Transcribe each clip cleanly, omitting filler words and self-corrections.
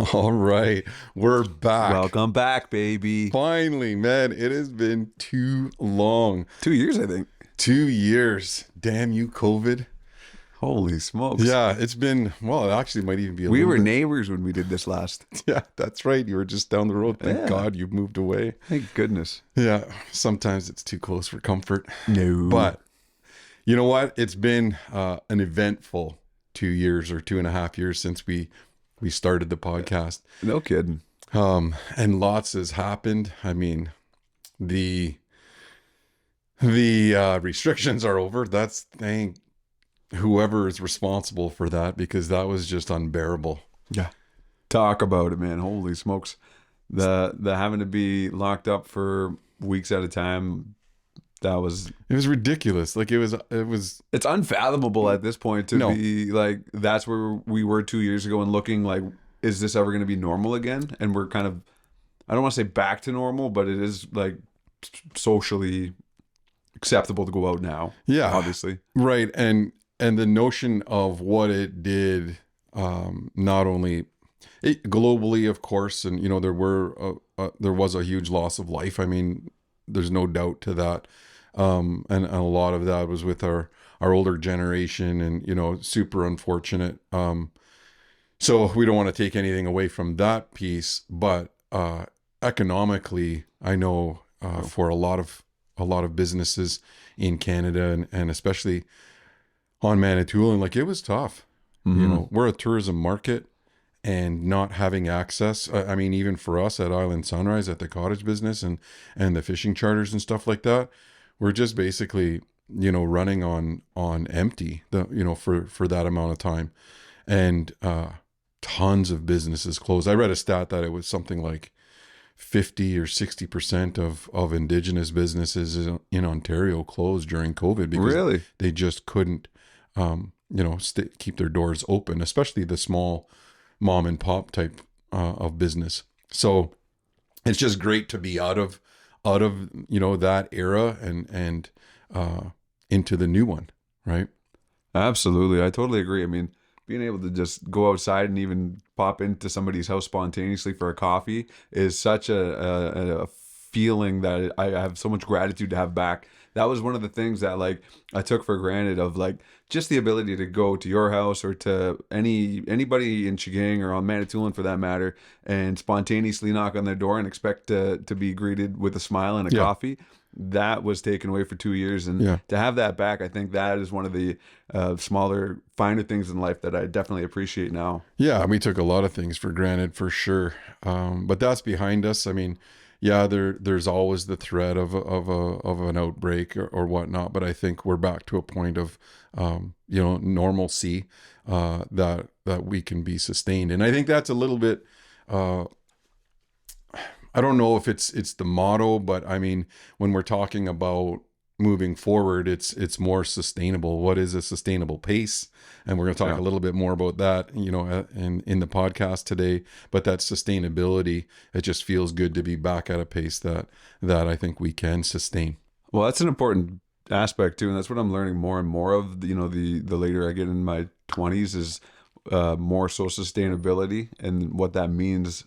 All right, we're back. Welcome back, baby. Finally, man, it has been too long. 2 years, I think. 2 years. Damn you, COVID. Holy smokes. Yeah, it's been, well, it actually might even be a We little were bit. neighbors when we did this last. Yeah, that's right. You were just down the road. Thank Yeah. God you've moved away. Thank goodness. Yeah, sometimes it's too close for comfort. No. But you know what? It's been an eventful 2 years or 2.5 years since we started the podcast. No kidding. And lots has happened. I mean, the restrictions are over. That's thank whoever is responsible for that, because that was just unbearable. Yeah. Talk about it, man. Holy smokes. The having to be locked up for weeks at a time, It was ridiculous. Like it was it's unfathomable at this point to No. be like, that's where we were 2 years ago and looking like, is this ever going to be normal again? And we're kind of, I don't want to say back to normal, but it is like socially acceptable to go out now. Yeah. Obviously. right. And the notion of what it did, not only globally, of course, and there was a huge loss of life. I mean, there's no doubt to that. And a lot of that was with our older generation, and super unfortunate. So we don't want to take anything away from that piece, but economically, I know for a lot of businesses in Canada, and especially on Manitoulin, like it was tough. We're a tourism market, and not having access. I mean, even for us at Island Sunrise, at the cottage business and the fishing charters and stuff like that, we're just basically running on empty for that amount of time, and tons of businesses closed. I read a stat that it was something like 50 or 60% of Indigenous businesses in Ontario closed during COVID because Really? they just couldn't keep their doors open, especially the small mom and pop type of business. So it's just great to be out of that era and into the new one, right? Absolutely. I totally agree. I mean, being able to just go outside and even pop into somebody's house spontaneously for a coffee is such a feeling that I have so much gratitude to have back. That was one of the things that like I took for granted, of like just the ability to go to your house or to anybody in Chigang or on Manitoulin for that matter, and spontaneously knock on their door and expect to be greeted with a smile and a Yeah. coffee. That was taken away for 2 years, and Yeah. to have that back, I think that is one of the smaller, finer things in life that I definitely appreciate now. Yeah, we took a lot of things for granted for sure, but that's behind us. I mean, yeah, there's always the threat of an outbreak or whatnot, but I think we're back to a point of normalcy that we can be sustained, and I think that's a little bit. I don't know if it's the motto, but I mean, when we're talking about moving forward, it's more sustainable. What is a sustainable pace? And we're going to talk a little bit more about that, in the podcast today. But that sustainability, it just feels good to be back at a pace that I think we can sustain. Well, that's an important aspect too, and that's what I'm learning more and more of. The later I get in my 20s is more so sustainability and what that means,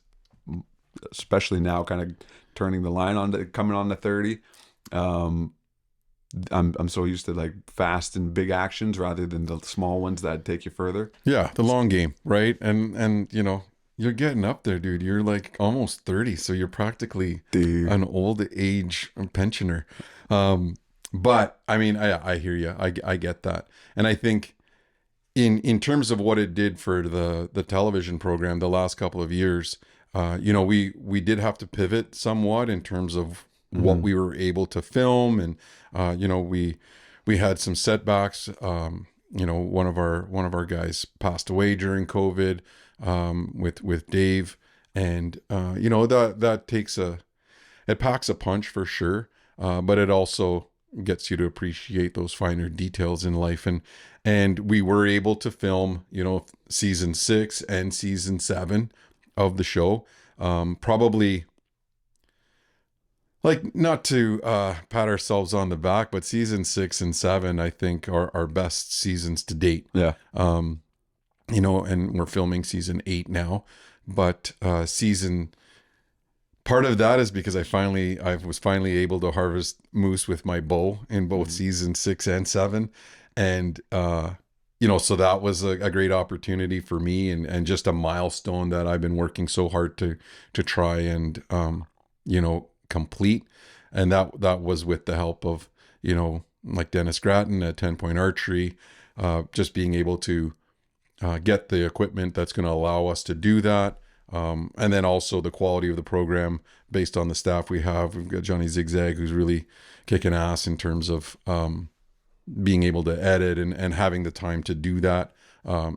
especially now, kind of turning the line on to coming on to 30. I'm so used to like fast and big actions rather than the small ones that take you further. Yeah, the long game, right? And you're getting up there, dude. You're like almost 30, so you're practically an old age pensioner. But I mean, I hear you. I get that, and I think in terms of what it did for the television program the last couple of years, we did have to pivot somewhat in terms of what we were able to film, and we had some setbacks. One of our guys passed away during COVID, with Dave, and that it packs a punch for sure, but it also gets you to appreciate those finer details in life, and we were able to film season 6 and season 7 of the show, probably. Like, not to pat ourselves on the back, but season 6 and 7, I think, are our best seasons to date. Yeah. And we're filming season 8 now. but season part of that is because I was finally able to harvest moose with my bow in both season 6 and 7, and so that was a great opportunity for me, and just a milestone that I've been working so hard to try and complete, and that was with the help of like Dennis Gratton at 10 Point Archery, just being able to get the equipment that's going to allow us to do that. And then also the quality of the program based on the staff we have. We've got Johnny Zigzag, who's really kicking ass in terms of being able to edit and having the time to do that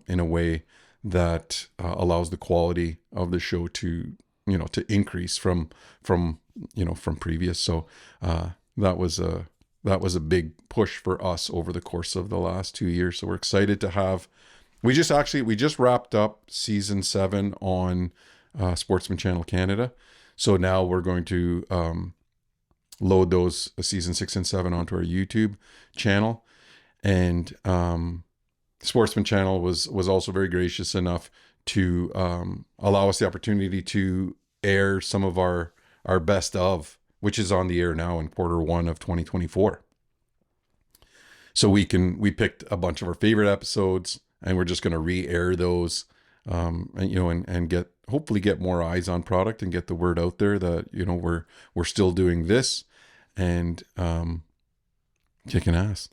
in a way that allows the quality of the show to increase from previous. So that was a big push for us over the course of the last 2 years. So we're excited to have. We just wrapped up season 7 on Sportsman Channel Canada. So now we're going to load those season 6 and 7 onto our YouTube channel. And Sportsman Channel was also very gracious enough to allow us the opportunity to air some of our best of, which is on the air now in Q1 of 2024. So we picked a bunch of our favorite episodes, and we're just going to re-air those, and hopefully get more eyes on product and get the word out there that we're still doing this and kicking ass.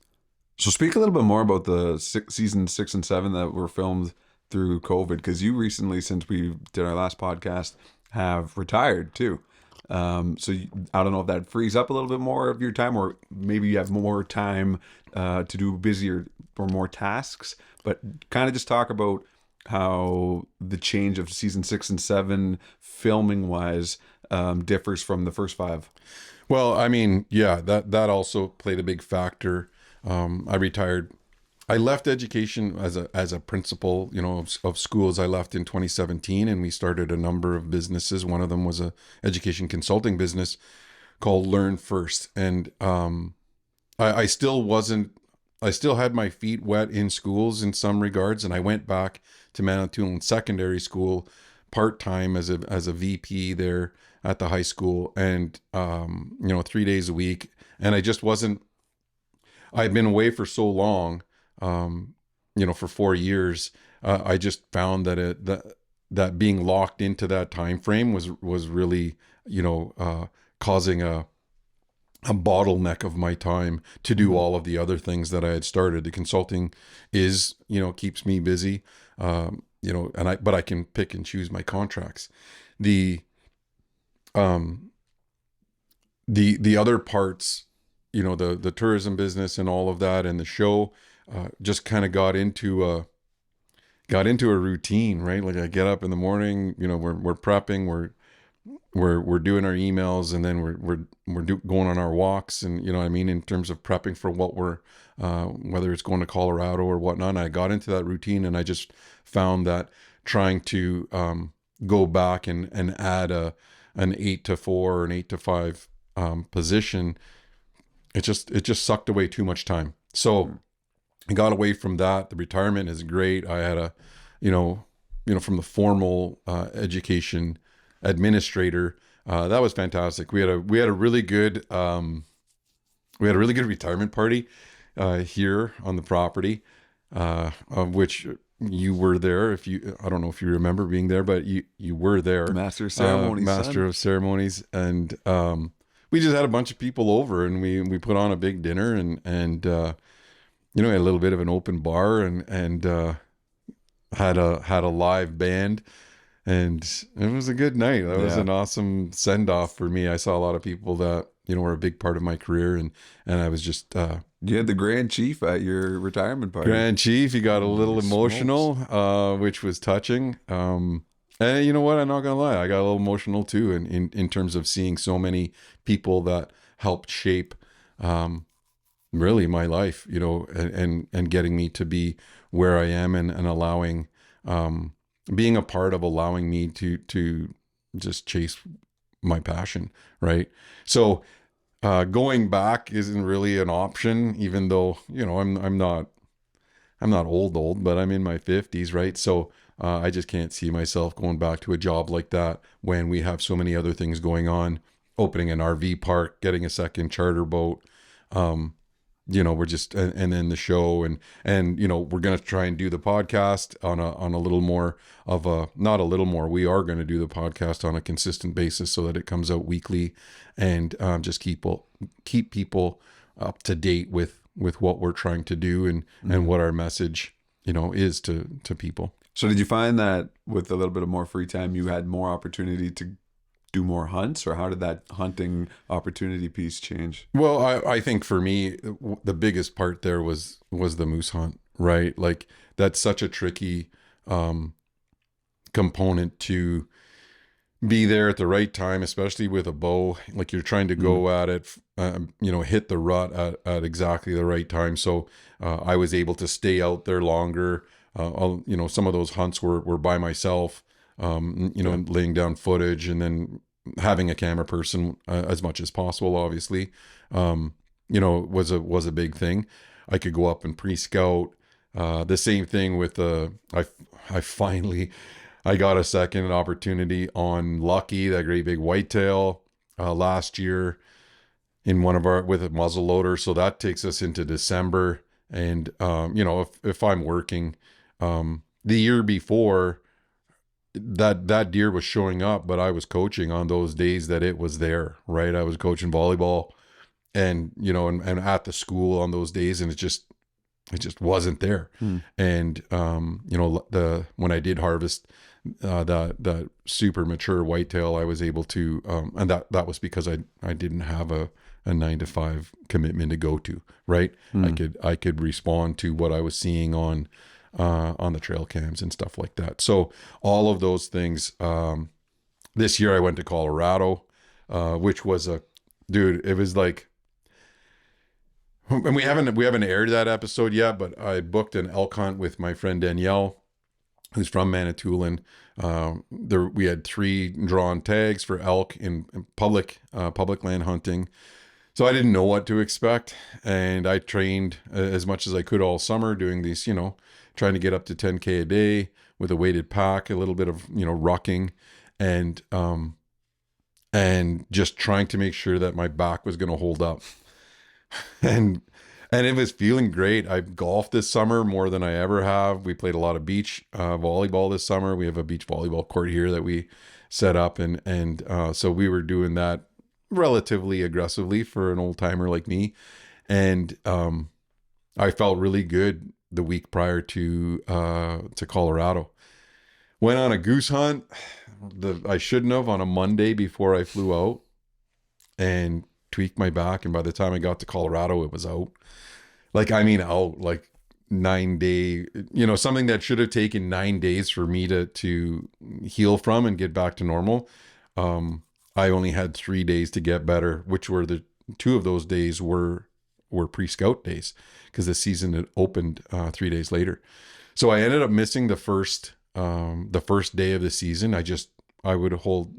So speak a little bit more about the season 6 and 7 that were filmed through COVID, because you recently, since we did our last podcast, have retired too. I don't know if that frees up a little bit more of your time, or maybe you have more time to do busier or more tasks, but kind of just talk about how the change of season 6 and 7 filming wise differs from the first 5. Well, I mean, yeah, that also played a big factor. I retired. I left education as a principal, of schools. I left in 2017, and we started a number of businesses. One of them was a education consulting business called Learn First, and I still had my feet wet in schools in some regards, and I went back to Manitoulin Secondary School part-time as a VP there at the high school, and 3 days a week. And I just wasn't. I'd been away for so long, for 4 years. I just found that being locked into that time frame was really causing a bottleneck of my time to do all of the other things that I had started. The consulting keeps me busy, but I can pick and choose my contracts. The other parts, the tourism business and all of that, and the show, just kind of got into a routine, right? Like I get up in the morning, we're prepping, we're doing our emails, and then we're going on our walks, and in terms of prepping for what we're whether it's going to Colorado or whatnot. And I got into that routine, and I just found that trying to go back and add an 8 to 4 or an 8 to 5 position, it just sucked away too much time. So I got away from that. The retirement is great. I had from the formal education administrator, that was fantastic. We had a really good retirement party here on the property, of which you were there. I don't know if you remember being there, but you were there. Master of ceremonies, master of ceremonies, and we just had a bunch of people over, and we put on a big dinner, and we had a little bit of an open bar, and had a live band, and it was a good night. That was an awesome send off for me. I saw a lot of people that were a big part of my career, and I was just you had the Grand Chief at your retirement party. Grand Chief, he got a little emotional, which was touching. And you know what? I'm not gonna lie, I got a little emotional too, in terms of seeing so many people that helped shape really my life, and getting me to be where I am, and allowing being a part of allowing me to just chase my passion, right? So going back isn't really an option, even though I'm I'm not old, but I'm in my 50s, right? So I just can't see myself going back to a job like that when we have so many other things going on, opening an RV park, getting a second charter boat. We're just, and then the show, and we're going to try and do the podcast on a little more of a, not a little more, we are going to do the podcast on a consistent basis so that it comes out weekly, and just keep people up to date with what we're trying to do, and what our message is to people. So did you find that with a little bit of more free time, you had more opportunity to do more hunts, or how did that hunting opportunity piece change? Well, I think for me, the biggest part there was the moose hunt, right? Like that's such a tricky component to be there at the right time, especially with a bow. Like you're trying to go at it, hit the rut at exactly the right time. So I was able to stay out there longer. Some of those hunts were by myself, laying down footage, and then having a camera person as much as possible, obviously, was a big thing. I could go up and pre-scout. The same thing with I finally, I got a second opportunity on Lucky, that great big whitetail, last year in with a muzzle loader. So that takes us into December. And, if I'm working, the year before, that deer was showing up, but I was coaching on those days that it was there, right? I was coaching volleyball, and and at the school on those days, and it just wasn't there. And when I did harvest the super mature whitetail, I was able to, and that was because I didn't have a 9 to 5 commitment to go to, right? I could respond to what I was seeing on the trail cams and stuff like that. So all of those things. This year I went to Colorado, which was it was like, and we haven't aired that episode yet, but I booked an elk hunt with my friend Danielle, who's from Manitoulin. We had 3 drawn tags for elk in public land hunting. So I didn't know what to expect, and I trained as much as I could all summer doing these, trying to get up to 10K a day with a weighted pack, a little bit of, rucking, and just trying to make sure that my back was going to hold up. And it was feeling great. I golfed this summer more than I ever have. We played a lot of beach volleyball this summer. We have a beach volleyball court here that we set up, and so we were doing that relatively aggressively for an old timer like me. And I felt really good the week prior to Colorado. Went on a goose hunt. I shouldn't have, on a Monday before I flew out, and tweaked my back. And by the time I got to Colorado, it was out. Like 9 day, something that should have taken 9 days for me to heal from and get back to normal. I only had 3 days to get better, which were the 2 of those days were pre-scout days, because the season had opened 3 days later. So I ended up missing the first day of the season. I would hold,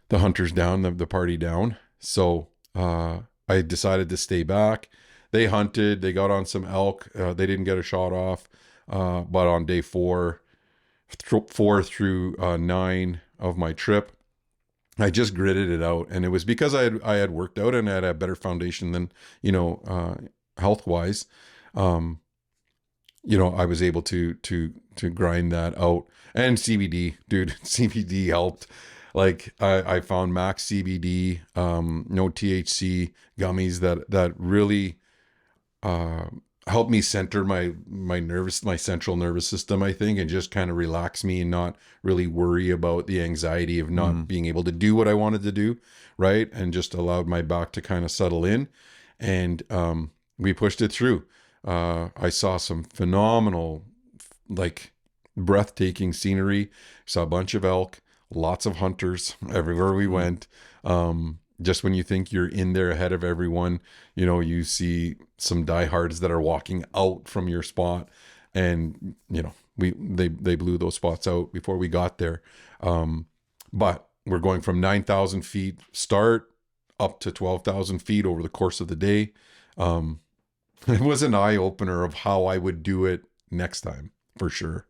the hunters down, the party down. So I decided to stay back. They hunted, they got on some elk. They didn't get a shot off. But on day 4 through 9 of my trip, I just gritted it out. And it was because I had worked out and I had a better foundation than, health wise. I was able to grind that out. And CBD, dude, CBD helped. Like I found max CBD, no THC gummies that really helped me center my central nervous system, I think, and just kind of relax me and not really worry about the anxiety of not being able to do what I wanted to do, right? And just allowed my back to kind of settle in, and we pushed it through. I saw some phenomenal, like breathtaking scenery. Saw a bunch of elk. Lots of hunters everywhere we went. Just when you think you're in there ahead of everyone, you see some diehards that are walking out from your spot, and they blew those spots out before we got there. But we're going from 9,000 feet start up to 12,000 feet over the course of the day. it was an eye opener of how I would do it next time for sure.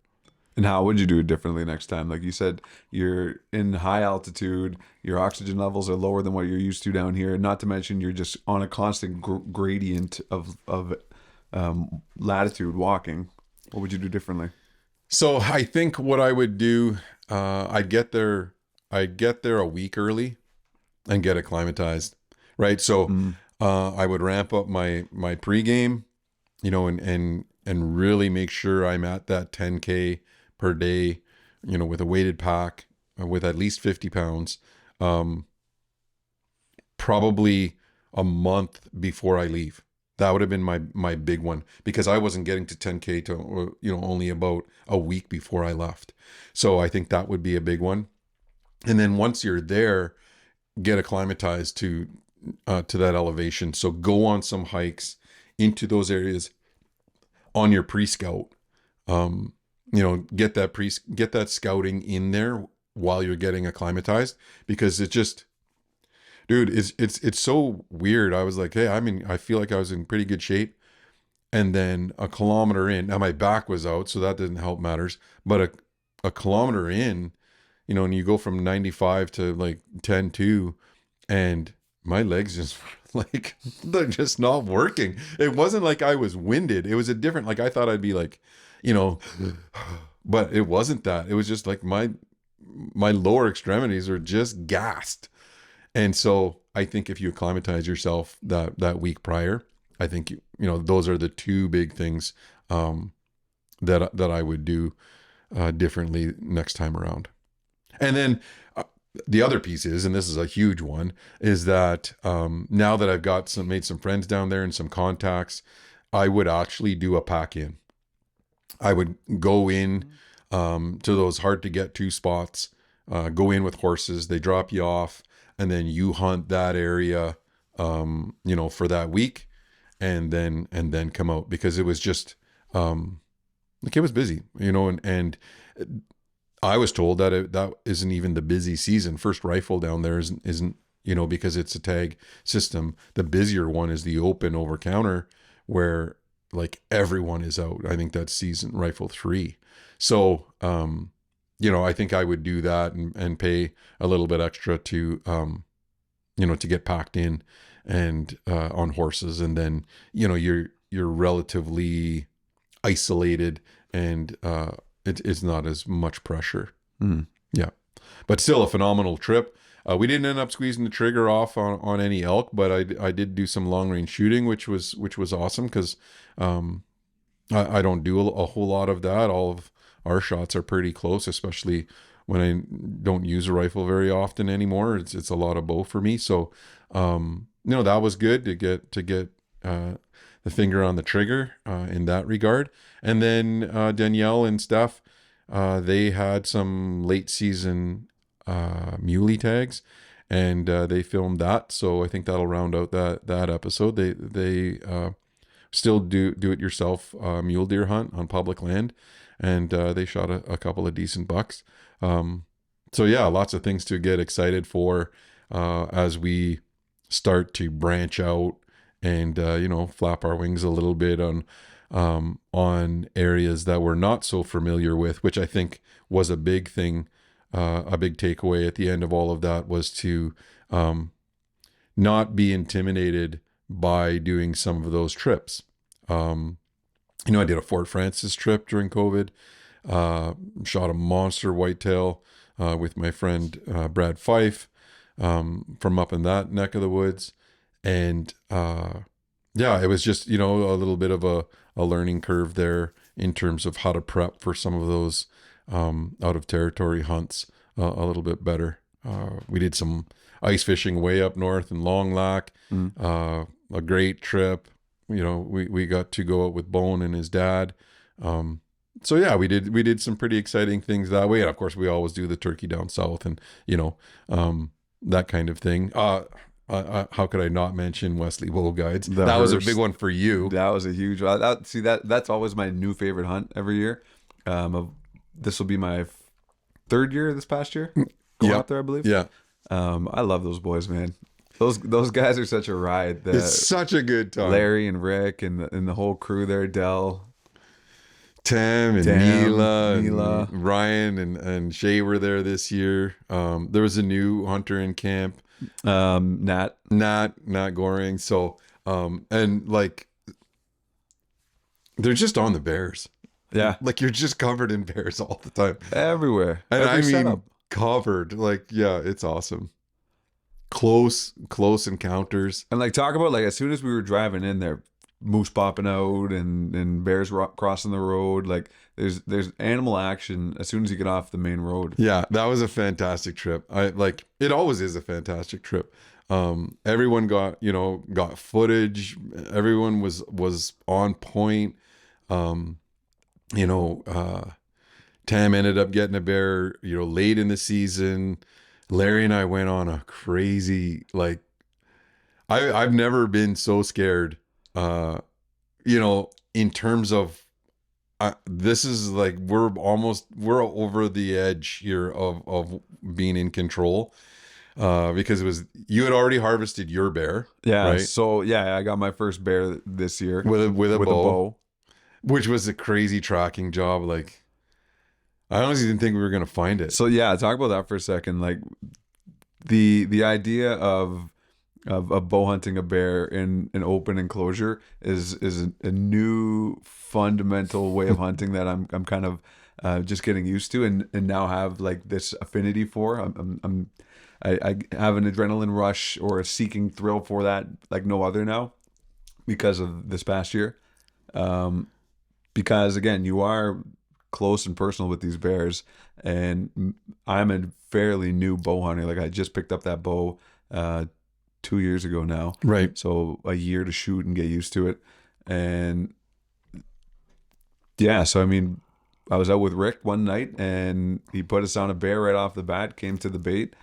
And how would you do it differently next time? Like you said, you're in high altitude, your oxygen levels are lower than what you're used to down here. Not to mention you're just on a constant gradient of latitude walking. What would you do differently? So I think what I would do, I'd get there a week early and get acclimatized, right? So Mm. I would ramp up my pregame, and really make sure I'm at that 10K per day, with a weighted pack, with at least 50 pounds, um, probably a month before I leave. That would have been my big one, because I wasn't getting to 10K to only about a week before I left. So I think that would be a big one. And then once you're there, get acclimatized to that elevation. So go on some hikes into those areas on your pre-scout. Get that scouting in there while you're getting acclimatized, because it just, dude, it's so weird. I was like, hey, I feel like I was in pretty good shape. And then a kilometer in, now my back was out, so that didn't help matters. But a kilometer in, and you go from 95 to like 10.2, and my legs just like, they're just not working. It wasn't like I was winded. It was a different, like I thought I'd be like, you know, but it wasn't that. It was just like my lower extremities are just gassed. And so I think if you acclimatize yourself that week prior, I think those are the two big things that I would do differently next time around. And then the other piece is, and this is a huge one, is that now that I've made some friends down there and some contacts, I would actually do a pack in. I would go in to those hard to get to spots, go in with horses, they drop you off, and then you hunt that area, for that week, and then come out, because it was just, like, it was busy, and I was told that that isn't even the busy season. First rifle down there isn't because it's a tag system. The busier one is the open over counter, where like everyone is out. I think that's season rifle 3. So, I think I would do that and pay a little bit extra to, to get packed in and on horses, and then you're relatively isolated, and it's not as much pressure. Mm. Yeah, but still a phenomenal trip. We didn't end up squeezing the trigger off on any elk, but I did do some long range shooting, which was awesome, because I don't do a whole lot of that. All of our shots are pretty close, especially when I don't use a rifle very often anymore. It's a lot of bow for me. So that was good to get the finger on the trigger in that regard. And then Danielle and Steph, they had some late season muley tags, and they filmed that. So I think that'll round out that episode. They still do it yourself mule deer hunt on public land, and they shot a couple of decent bucks. So yeah, lots of things to get excited for as we start to branch out and flap our wings a little bit on areas that we're not so familiar with, which I think was a big thing. A big takeaway at the end of all of that was to not be intimidated by doing some of those trips. I did a Fort Francis trip during COVID, shot a monster whitetail with my friend Brad Fife from up in that neck of the woods. And it was just, a little bit of a learning curve there in terms of how to prep for some of those out of territory hunts a little bit better. We did some ice fishing way up north in Long Lac, a great trip. We got to go out with Beaudin and his dad. So yeah, we did some pretty exciting things that way. And of course we always do the turkey down south and, that kind of thing. How could I not mention Wesley Bow Guides? That was a big one for you. That was a huge one. That's always my new favorite hunt every year. This will be my 3rd year this past year going out there, I believe. Yeah. I love those boys, man. those guys are such a ride. It's The such a good time. Larry and Rick and the whole crew there, Dell, Tam and Tam, Mila and Mila, Ryan and Shay were there this year. There was a new hunter in camp, Nat. not Goring. So, and like they're just on the bears. Yeah, Like you're just covered in bears all the time. everywhere. And Every I mean, setup. covered. Like, yeah, it's awesome. Close encounters. And like talk about like as soon as we were driving in there, moose popping out and bears crossing the road. Like there's animal action as soon as you get off the main road. Yeah, that was a fantastic trip. I like it always is a fantastic trip. Everyone got footage. Everyone was on point. Um, you know, Tam ended up getting a bear, late in the season. Larry and I went on a crazy, like, I've never been so scared, in terms of, this is like, we're over the edge here of being in control, because you had already harvested your bear, Yeah. right? So yeah, I got my first bear this year With a with a bow, bow. which was a crazy tracking job. Like, I honestly didn't think we were going to find it. So yeah, talk about that for a second. Like the idea of bow hunting a bear in an open enclosure is a new fundamental way of hunting that I'm kind of just getting used to and now have like this affinity for. I have an adrenaline rush or a seeking thrill for that like no other now because of this past year. Because again, you are close and personal with these bears, and I'm a fairly new bow hunter. Like I just picked up that bow 2 years ago now, Right. so a year to shoot and get used to it. And yeah, so I mean, I was out with Rick one night and he put us on a bear right off the bat, came to the bait,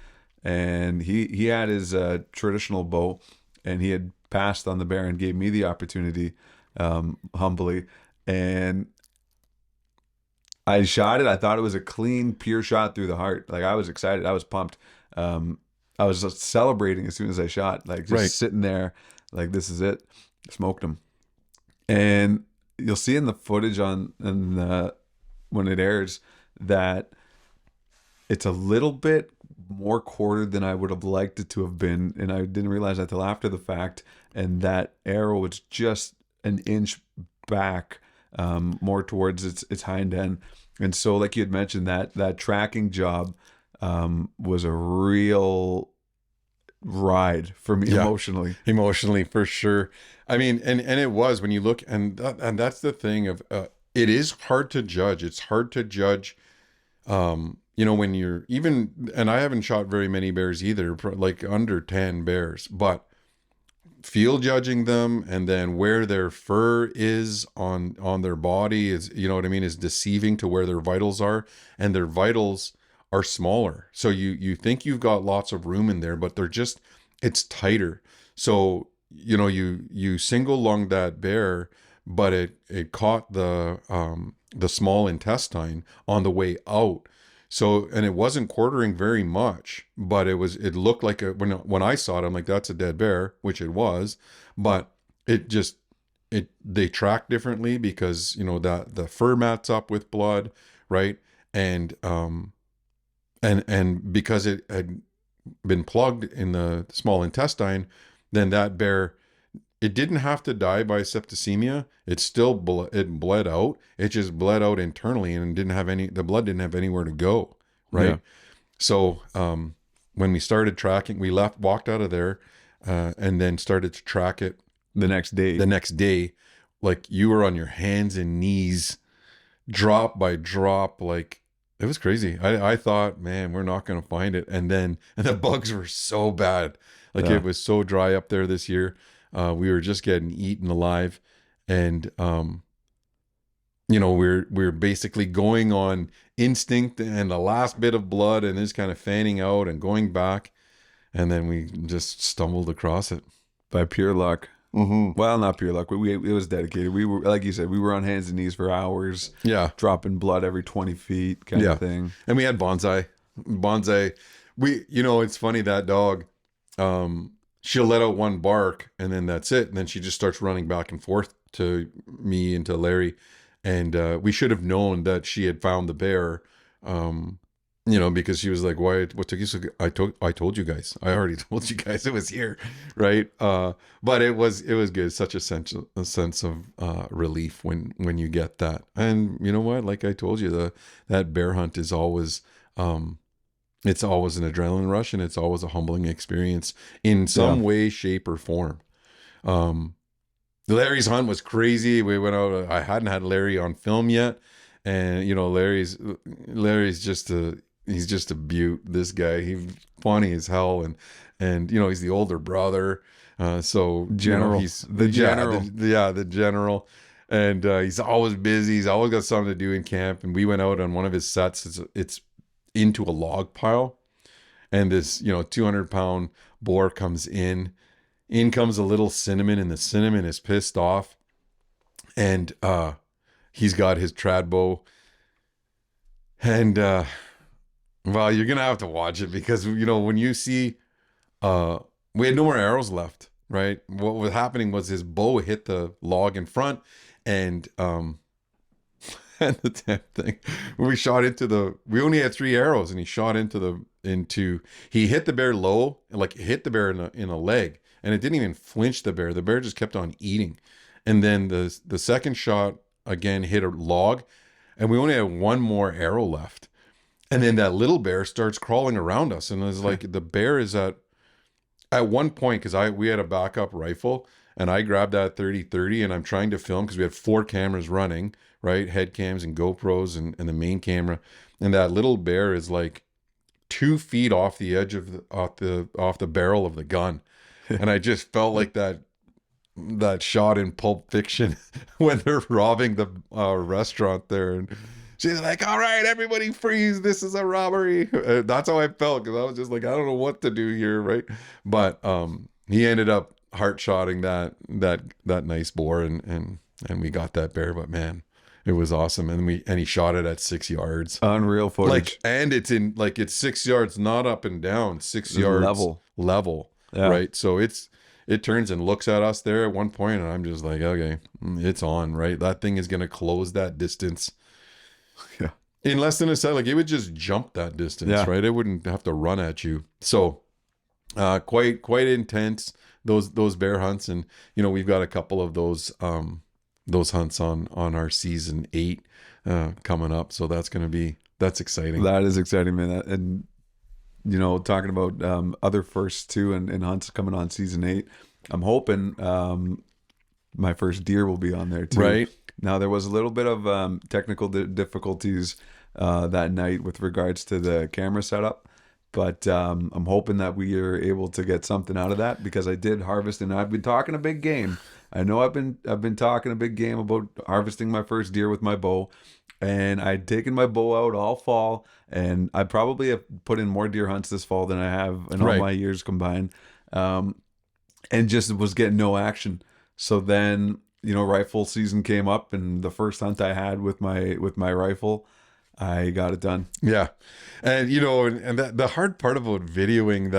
and he had his traditional bow and he had passed on the bear and gave me the opportunity, humbly. And I shot it. I thought it was a clean, pure shot through the heart. Like I was excited. I was pumped. I was just celebrating as soon as I shot, like just Right. sitting there, like this is it. Smoked him. And you'll see in the footage when it airs that it's a little bit more quartered than I would have liked it to have been, and I didn't realize that till after the fact. And that arrow was just an inch back, more towards its hind end. And so, like you had mentioned, that tracking job was a real ride for me. Yeah. Emotionally. For sure. I mean, and it was, when you look, and that's the thing of, it is hard to judge. It's hard to judge, when you're even, and I haven't shot very many bears either, like under 10 bears, but field judging them and then where their fur is on their body is, you know what I mean, is deceiving to where their vitals are, and their vitals are smaller. So you think you've got lots of room in there, but it's tighter. So, you single lunged that bear, but it caught the small intestine on the way out. So, and it wasn't quartering very much, but it looked like when I saw it, I'm like, that's a dead bear, which it was, but they track differently because, that the fur mats up with blood, right? And because it had been plugged in the small intestine, then that bear, it didn't have to die by septicemia. It still it bled out. It just bled out internally and the blood didn't have anywhere to go, right? Yeah. So when we started tracking, we walked out of there, and then started to track it The next day. Like you were on your hands and knees, drop by drop. Like, it was crazy. I thought, man, we're not going to find it. And the bugs were so bad. Like, Yeah. it was so dry up there this year. We were just getting eaten alive. And, we're basically going on instinct and the last bit of blood and just kind of fanning out and going back. And then we just stumbled across it. By pure luck. Mm-hmm. Well, not pure luck, but it was dedicated. We were, like you said, we were on hands and knees for hours, Yeah. dropping blood every 20 feet kind of thing. And we had Bonsai. It's funny, that dog, she'll let out one bark and then that's it. And then she just starts running back and forth to me and to Larry. And we should have known that she had found the bear. Because she was like, "Why? What took you so?" I told you guys. I already told you guys it was here, right? But it was good. Such a sense of relief when you get that. And you know what? Like I told you, that bear hunt is always, it's always an adrenaline rush, and it's always a humbling experience in Yeah. some way, shape, or form. Um, Larry's hunt was crazy. We went out. I hadn't had Larry on film yet, and Larry's just a he's just a beaut. This guy, he's funny as hell, and he's the older brother. So General. he's The general. the general, and he's always busy. He's always got something to do in camp. And we went out on one of his sets. It's into a log pile, and this 200-pound boar comes in. In comes a little cinnamon, and the cinnamon is pissed off, and he's got his trad bow, and well, you're gonna have to watch it because when you see, we had no more arrows left, right? What was happening was his bow hit the log in front, and and the damn thing, when we only had 3 arrows, and he shot he hit the bear low, like hit the bear in a leg, and it didn't even flinch the bear. The bear just kept on eating. And then the second shot again hit a log, and we only had one more arrow left. And then that little bear starts crawling around us, and it's like the bear is at one point, because we had a backup rifle, and I grabbed that 30-30, and I'm trying to film because we had 4 cameras running, right? Head cams and GoPros and the main camera. And that little bear is like 2 feet off the edge of off the barrel of the gun. And I just felt like that shot in Pulp Fiction when they're robbing the restaurant there, and she's like, "All right, everybody freeze! This is a robbery." That's how I felt, because I was just like, I don't know what to do here, right? But he ended up heart shotting that nice boar, and we got that bear. But man, it was awesome, and he shot it at 6 yards. Unreal footage. And it's 6 yards, not up and down, 6 yards level, Yeah. right? So it turns and looks at us there at one point, and I'm just like, okay, it's on, right? That thing is gonna close that distance. Yeah. In less than a second. Like, it would just jump that distance, Yeah. right? It wouldn't have to run at you. So quite intense, those bear hunts. And we've got a couple of those hunts on our season 8 coming up, so that's exciting. That is exciting, man. And talking about other firsts too, and hunts coming on season 8. I'm hoping my first deer will be on there too. Right. Now, there was a little bit of technical difficulties that night with regards to the camera setup, but I'm hoping that we are able to get something out of that, because I did harvest, and I've been talking a big game. I know I've been talking a big game about harvesting my first deer with my bow, and I'd taken my bow out all fall, and I probably have put in more deer hunts this fall than I have in all Right. my years combined, and just was getting no action. So then, rifle season came up, and the first hunt I had with my rifle, I got it done. Yeah. And that the hard part about videoing,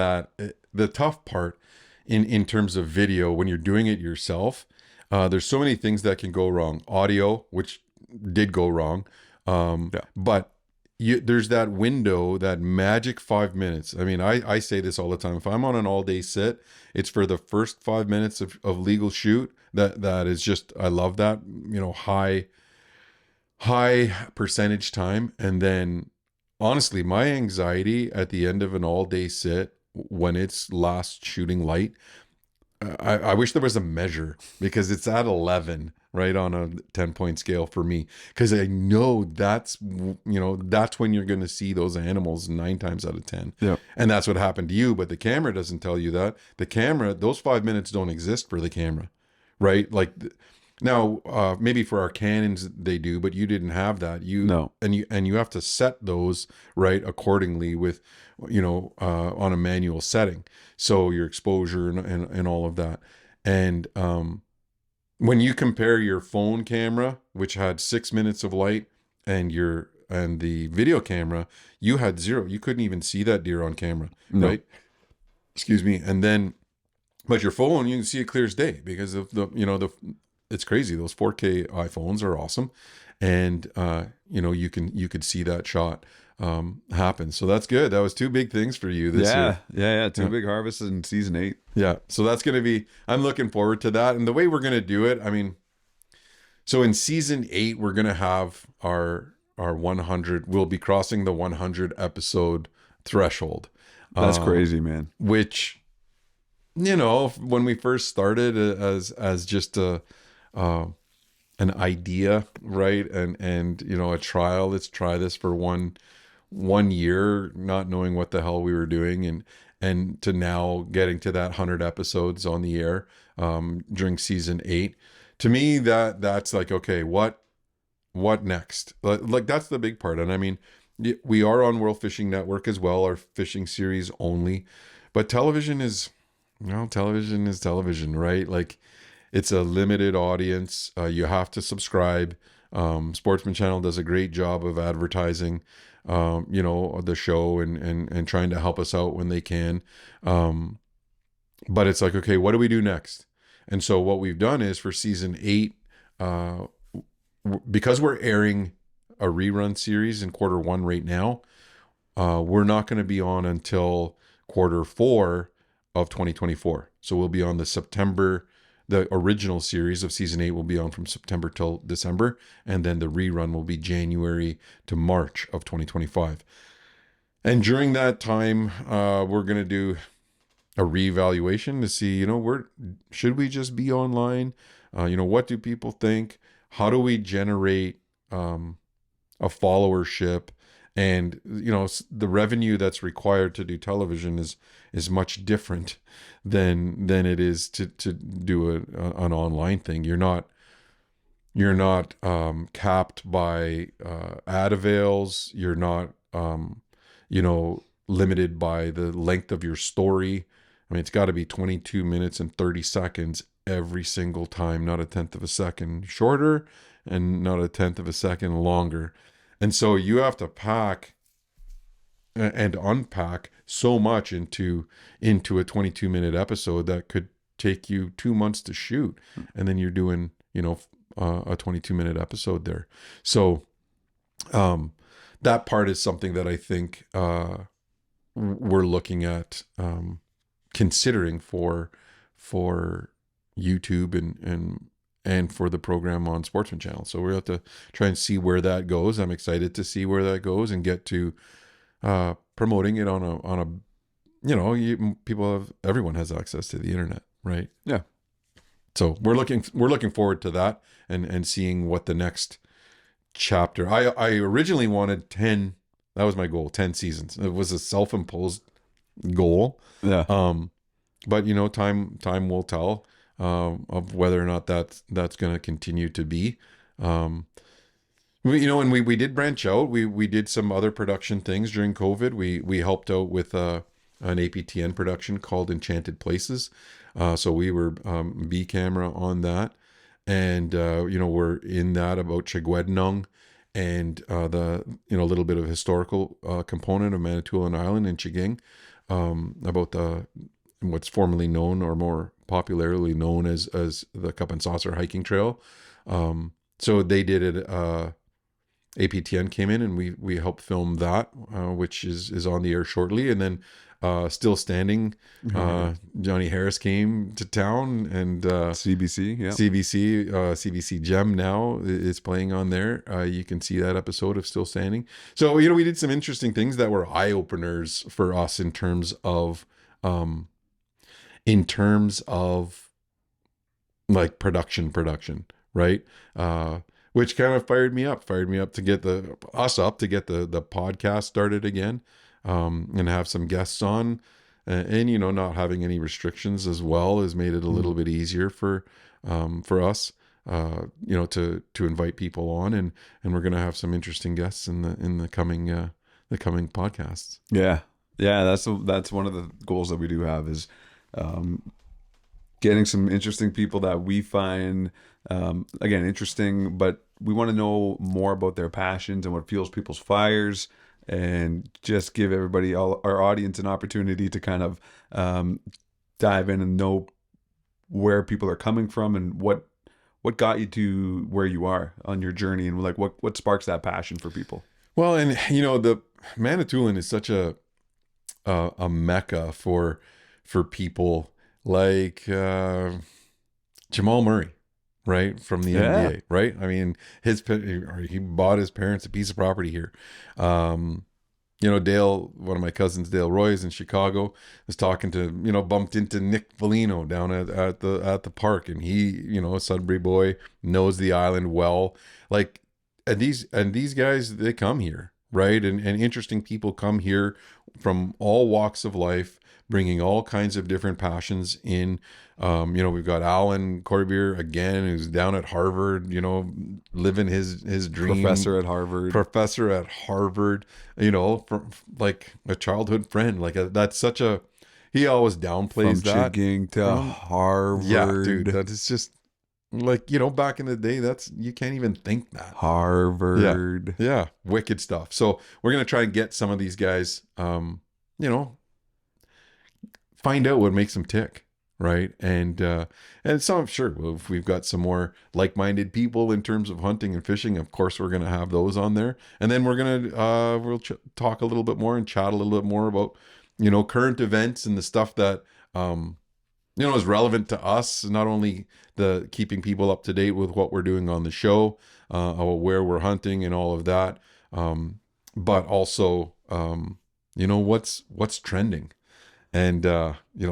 the tough part in terms of video when you're doing it yourself, there's so many things that can go wrong. Audio, which did go wrong. Yeah. But there's that window, that magic 5 minutes. I mean, I say this all the time. If I'm on an all-day sit, it's for the first 5 minutes of legal shoot. That is just, I love that, high percentage time. And then honestly, my anxiety at the end of an all-day sit, when it's last shooting light, I wish there was a measure, because it's at 11, right, on a 10-point scale for me, because I know that's when you're going to see those animals 9 times out of 10. Yeah. And that's what happened to you, but the camera doesn't tell you that. The camera, those 5 minutes don't exist for the camera, right? Like, now, maybe for our Canons they do, but you didn't have that. No. And you have to set those right accordingly with, on a manual setting. So your exposure and all of that. And when you compare your phone camera, which had 6 minutes of light, and the video camera, you had 0. You couldn't even see that deer on camera, No. right? Excuse me. And then But your phone, you can see it clear as day because of the, it's crazy. Those 4K iPhones are awesome. And, you could see that shot happen. So that's good. That was two big things for you this year. Yeah. Two Yeah. big harvests in season 8. Yeah. So that's going to be, I'm looking forward to that. And the way we're going to do it, I mean, so in season 8, we're going to have our 100, we'll be crossing the 100 episode threshold, That's crazy, man. which, when we first started as just uh, an idea, right? And a trial, let's try this for one year, not knowing what the hell we were doing, and to now getting to that 100 episodes on the air during season 8. To me, that's like, okay, what next? Like that's the big part. And I mean, we are on World Fishing Network as well, our fishing series only, but television is television, right? Like, it's a limited audience. You have to subscribe. Sportsman Channel does a great job of advertising, the show and trying to help us out when they can. But it's like, okay, what do we do next? And so what we've done is for season 8, because we're airing a rerun series in quarter 1 right now, we're not going to be on until quarter 4 of 2024. So we'll be on the original series of season 8 will be on from September till December, and then the rerun will be January to March of 2025. And during that time, we're going to do a reevaluation to see, should we just be online? What do people think? How do we generate a followership? And the revenue that's required to do television is much different than it is to do an online thing. You're not capped by ad avails. You're not limited by the length of your story. I mean, it's got to be 22 minutes and 30 seconds every single time, not a tenth of a second shorter and not a tenth of a second longer. And so you have to pack and unpack so much into a 22-minute episode that could take you 2 months to shoot. And then you're doing, a 22-minute episode there. So that part is something that I think we're looking at considering for YouTube and for the program on Sportsman Channel. So we'll have to try and see where that goes. I'm excited to see where that goes and get to promoting it on a everyone has access to the internet, right? Yeah. So we're looking forward to that and seeing what the next chapter. I originally wanted 10. That was my goal, 10 seasons. It was a self-imposed goal. Yeah. But time will tell of whether or not that's going to continue to be. And we did branch out. We did some other production things during COVID. We helped out with an APTN production called Enchanted Places. So we were B camera on that, and we're in that about Chigwednung and the little bit of historical component of Manitoulin Island and Chiging, about what's formerly known or more popularly known as the Cup and Saucer hiking trail. So they did it. APTN came in and we helped film that, which is on the air shortly. And then Still Standing, Johnny Harris came to town, and CBC, yeah. CBC Gem now is playing on there. You can see that episode of Still Standing. So we did some interesting things that were eye openers for us in terms of like production, right? Which kind of fired me up to get the podcast started again, and have some guests on, and not having any restrictions as well has made it a little bit easier for us, to invite people on, and we're going to have some interesting guests in the coming podcasts. Yeah. That's one of the goals that we do have is getting some interesting people that we find, again, interesting, but we want to know more about their passions and what fuels people's fires, and just give everybody, our audience, an opportunity to kind of dive in and know where people are coming from and what got you to where you are on your journey, and like what sparks that passion for people. Well, and the Manitoulin is such a mecca for people like Jamal Murray, right, from the Yeah. NBA, right? I mean, he bought his parents a piece of property here. Um, Dale, one of my cousins, Dale Roy, is in Chicago, was talking to, bumped into Nick Foligno down at the park, and he, a Sudbury boy, knows the island well. Like, and these guys, they come here, right? And interesting people come here from all walks of life, bringing all kinds of different passions in. We've got Alan Corbier again, who's down at Harvard, living his dream. Professor at Harvard, from like a childhood friend. Like that's such a, he always downplays From that. Chigging to Harvard. Yeah, dude, that is just like, back in the day, you can't even think that. Harvard. Yeah, wicked stuff. So we're gonna try and get some of these guys, find out what makes them tick, right? And some, sure, well, if we've got some more like-minded people in terms of hunting and fishing, of course we're gonna have those on there. And then we're gonna talk a little bit more and chat a little bit more about current events and the stuff that is relevant to us. Not only the keeping people up to date with what we're doing on the show, where we're hunting and all of that, but also what's trending. And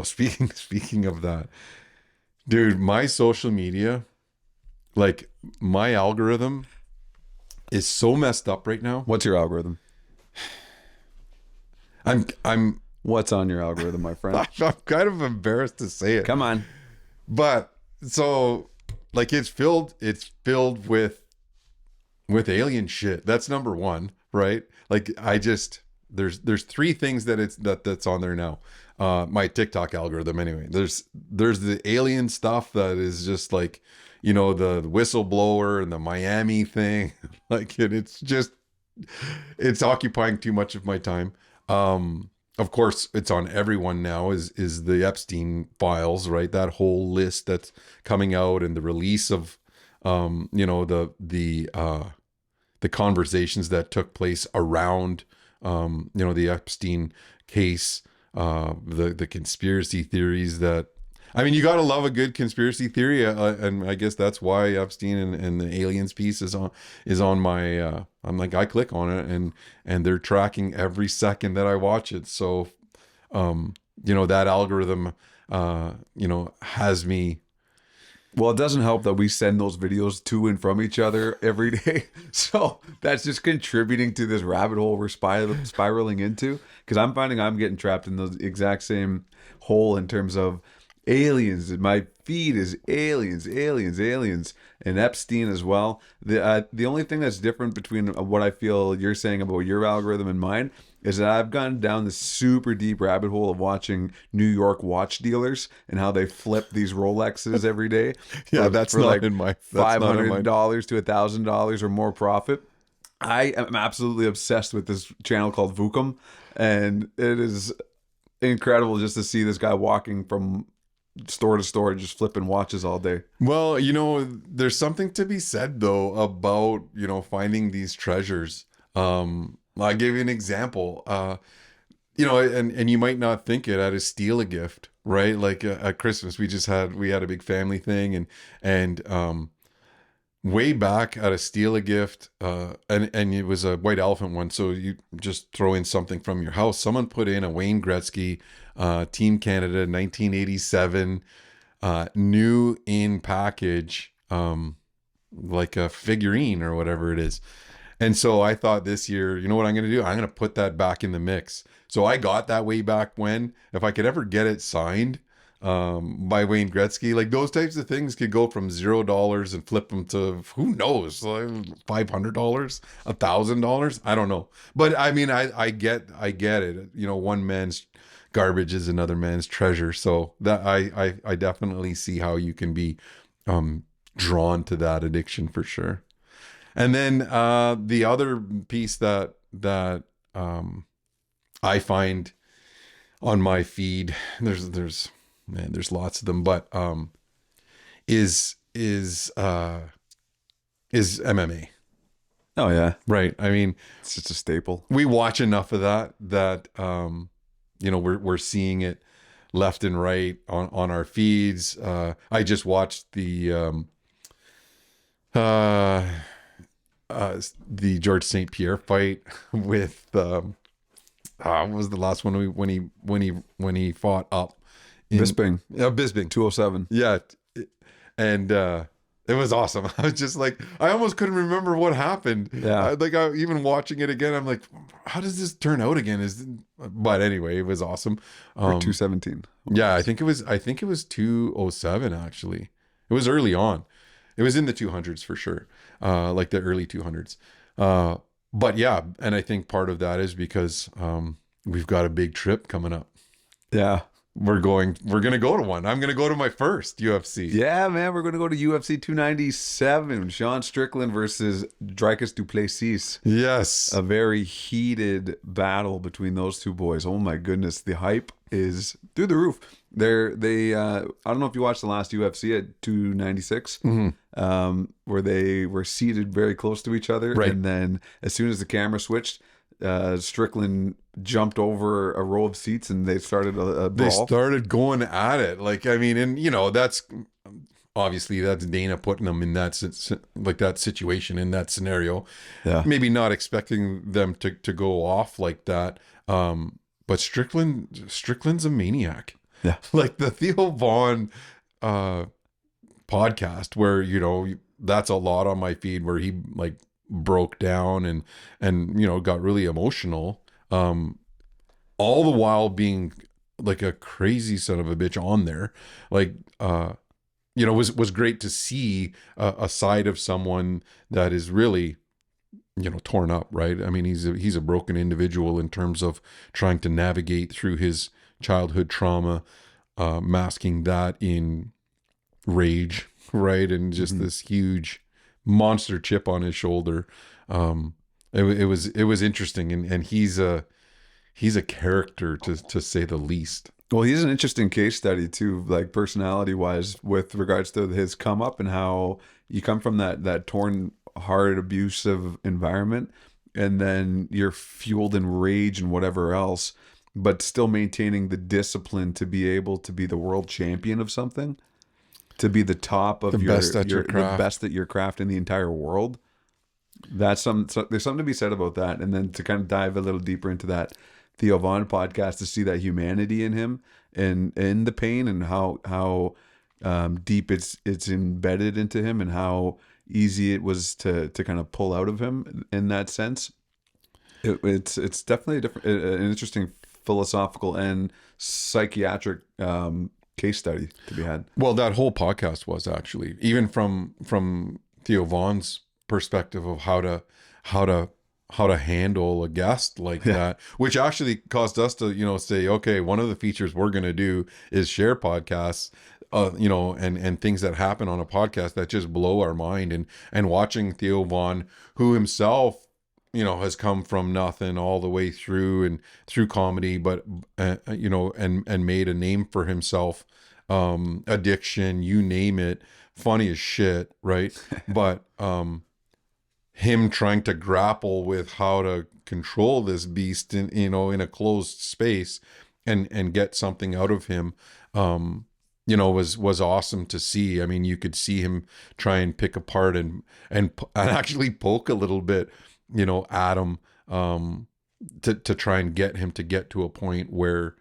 speaking of that, dude, my social media, like my algorithm is so messed up right now. What's your algorithm? I'm What's on your algorithm, my friend? I'm kind of embarrassed to say it. Come on. But so like it's filled with alien shit. That's number one, right? Like there's three things that's on there now. My TikTok algorithm anyway. There's the alien stuff that is just like, the whistleblower and the Miami thing. Like it's occupying too much of my time. Of course, it's on everyone now is the Epstein files, right? That whole list that's coming out and the release of the conversations that took place around the Epstein case, the conspiracy theories that, I mean, you got to love a good conspiracy theory, and I guess that's why Epstein and the aliens piece is on my. I'm like, I click on it, and they're tracking every second that I watch it. So, that algorithm, has me. Well, it doesn't help that we send those videos to and from each other every day. So that's just contributing to this rabbit hole we're spiraling into. Because I'm finding I'm getting trapped in the exact same hole in terms of aliens. My feed is aliens, and Epstein as well. The only thing that's different between what I feel you're saying about your algorithm and mine is that I've gone down this super deep rabbit hole of watching New York watch dealers and how they flip these Rolexes every day. Yeah, that's for not like in my $500 to $1,000 or more profit. I am absolutely obsessed with this channel called Vukum, and it is incredible just to see this guy walking from store to store just flipping watches all day. Well, there's something to be said though about finding these treasures. I'll give you an example. And you might not think it at a steal a gift, right? Like at Christmas, we had a big family thing, and way back at a steal a gift, and it was a white elephant one. So you just throw in something from your house. Someone put in a Wayne Gretzky, Team Canada 1987, new in package, like a figurine or whatever it is. And so I thought this year, you know what I'm going to do? I'm going to put that back in the mix. So I got that way back when. If I could ever get it signed by Wayne Gretzky, like those types of things could go from $0 and flip them to, who knows, like $500, $1,000. I don't know. But I mean, I get it. One man's garbage is another man's treasure. So that I definitely see how you can be drawn to that addiction for sure. And then the other piece that I find on my feed, there's lots of them, but is MMA. Oh yeah, Right. I mean, it's just a staple. we watch enough of that we're seeing it left and right on our feeds. I just watched uh the George St. Pierre fight with what was the last one when he fought up in Bisping, Bisping. 207. Yeah, and it was awesome. I was just like, I almost couldn't remember what happened. Yeah, Even watching it again, I'm like, how does this turn out again? But anyway, it was awesome. or 217. Yeah, I think it was 207 actually. It was early on. It was in the 200s for sure. Like the early 200s. But yeah, and I think part of that is because we've got a big trip coming up. Yeah. We're going to go to one. I'm going to go to my first UFC. Yeah, man, we're going to go to UFC 297. Sean Strickland versus Dricus du Plessis. Yes. A very heated battle between those two boys. Oh my goodness, the hype is through the roof. I don't know if you watched the last UFC at 296, where they were seated very close to each other, Right. and then as soon as the camera switched, Strickland jumped over a row of seats and they started a They brawl. started going at it. Like, I mean, and that's obviously that's Dana putting them in that situation, in that scenario. Yeah. Maybe not expecting them to go off like that. But Strickland's a maniac. Yeah. Like the Theo Vaughn podcast, where that's a lot on my feed, where he like broke down and got really emotional, all the while being like a crazy son of a bitch on there. Like was great to see a side of someone that is really torn up, right? I mean, he's a broken individual in terms of trying to navigate through his childhood trauma, masking that in rage, right? And just this huge monster chip on his shoulder. It was interesting, and he's a character to say the least. Well, he's an interesting case study too, like personality wise, with regards to his come up and how you come from that torn, hard, abusive environment, and then you're fueled in rage and whatever else, but still maintaining the discipline to be able to be the world champion of something, to be the top of The best at your craft. the best at your craft in the entire world. There's something to be said about that. And then to kind of dive a little deeper into that Theo Vaughn podcast, to see that humanity in him and in the pain, and how deep it's embedded into him, and how easy it was to kind of pull out of him in that sense. It's definitely an interesting philosophical and psychiatric case study to be had. Well, that whole podcast was actually, even from Theo Vaughn's perspective of how to handle a guest like that, which actually caused us to say, okay, one of the features we're going to do is share podcasts, and things that happen on a podcast that just blow our mind, and watching Theo Vaughn, who himself has come from nothing all the way through and through comedy, but and made a name for himself, addiction, you name it, funny as shit, right? But him trying to grapple with how to control this beast in a closed space and get something out of him, was awesome to see. I mean, you could see him try and pick apart and actually poke a little bit, at him, to try and get him to get to a point where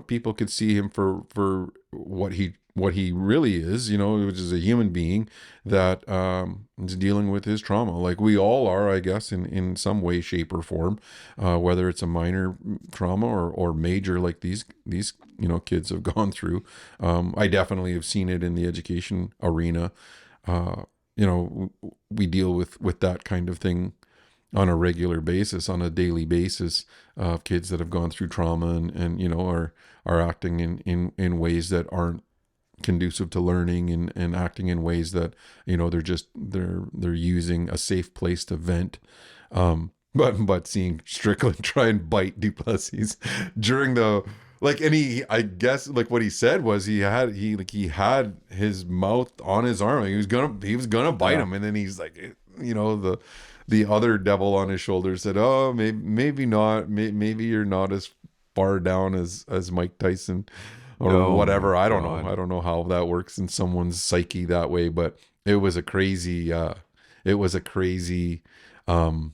people could see him for what he really is, which is a human being that is dealing with his trauma, like we all are, I guess, in some way, shape, or form, whether it's a minor trauma or major, like these kids have gone through. I definitely have seen it in the education arena. We deal with that kind of thing on a regular basis, on a daily basis, of kids that have gone through trauma and are acting in ways that aren't conducive to learning, and acting in ways that they're using a safe place to vent. But seeing Strickland try and bite Duplessis during the like, and I guess like what he said was he had his mouth on his arm. Like, he was gonna bite Yeah. him, and then he's like, the other devil on his shoulder said, "Oh, maybe not. Maybe you're not as far down as Mike Tyson, or Oh my whatever. I don't know. God. I don't know how that works in someone's psyche that way, but it was a crazy. It was um,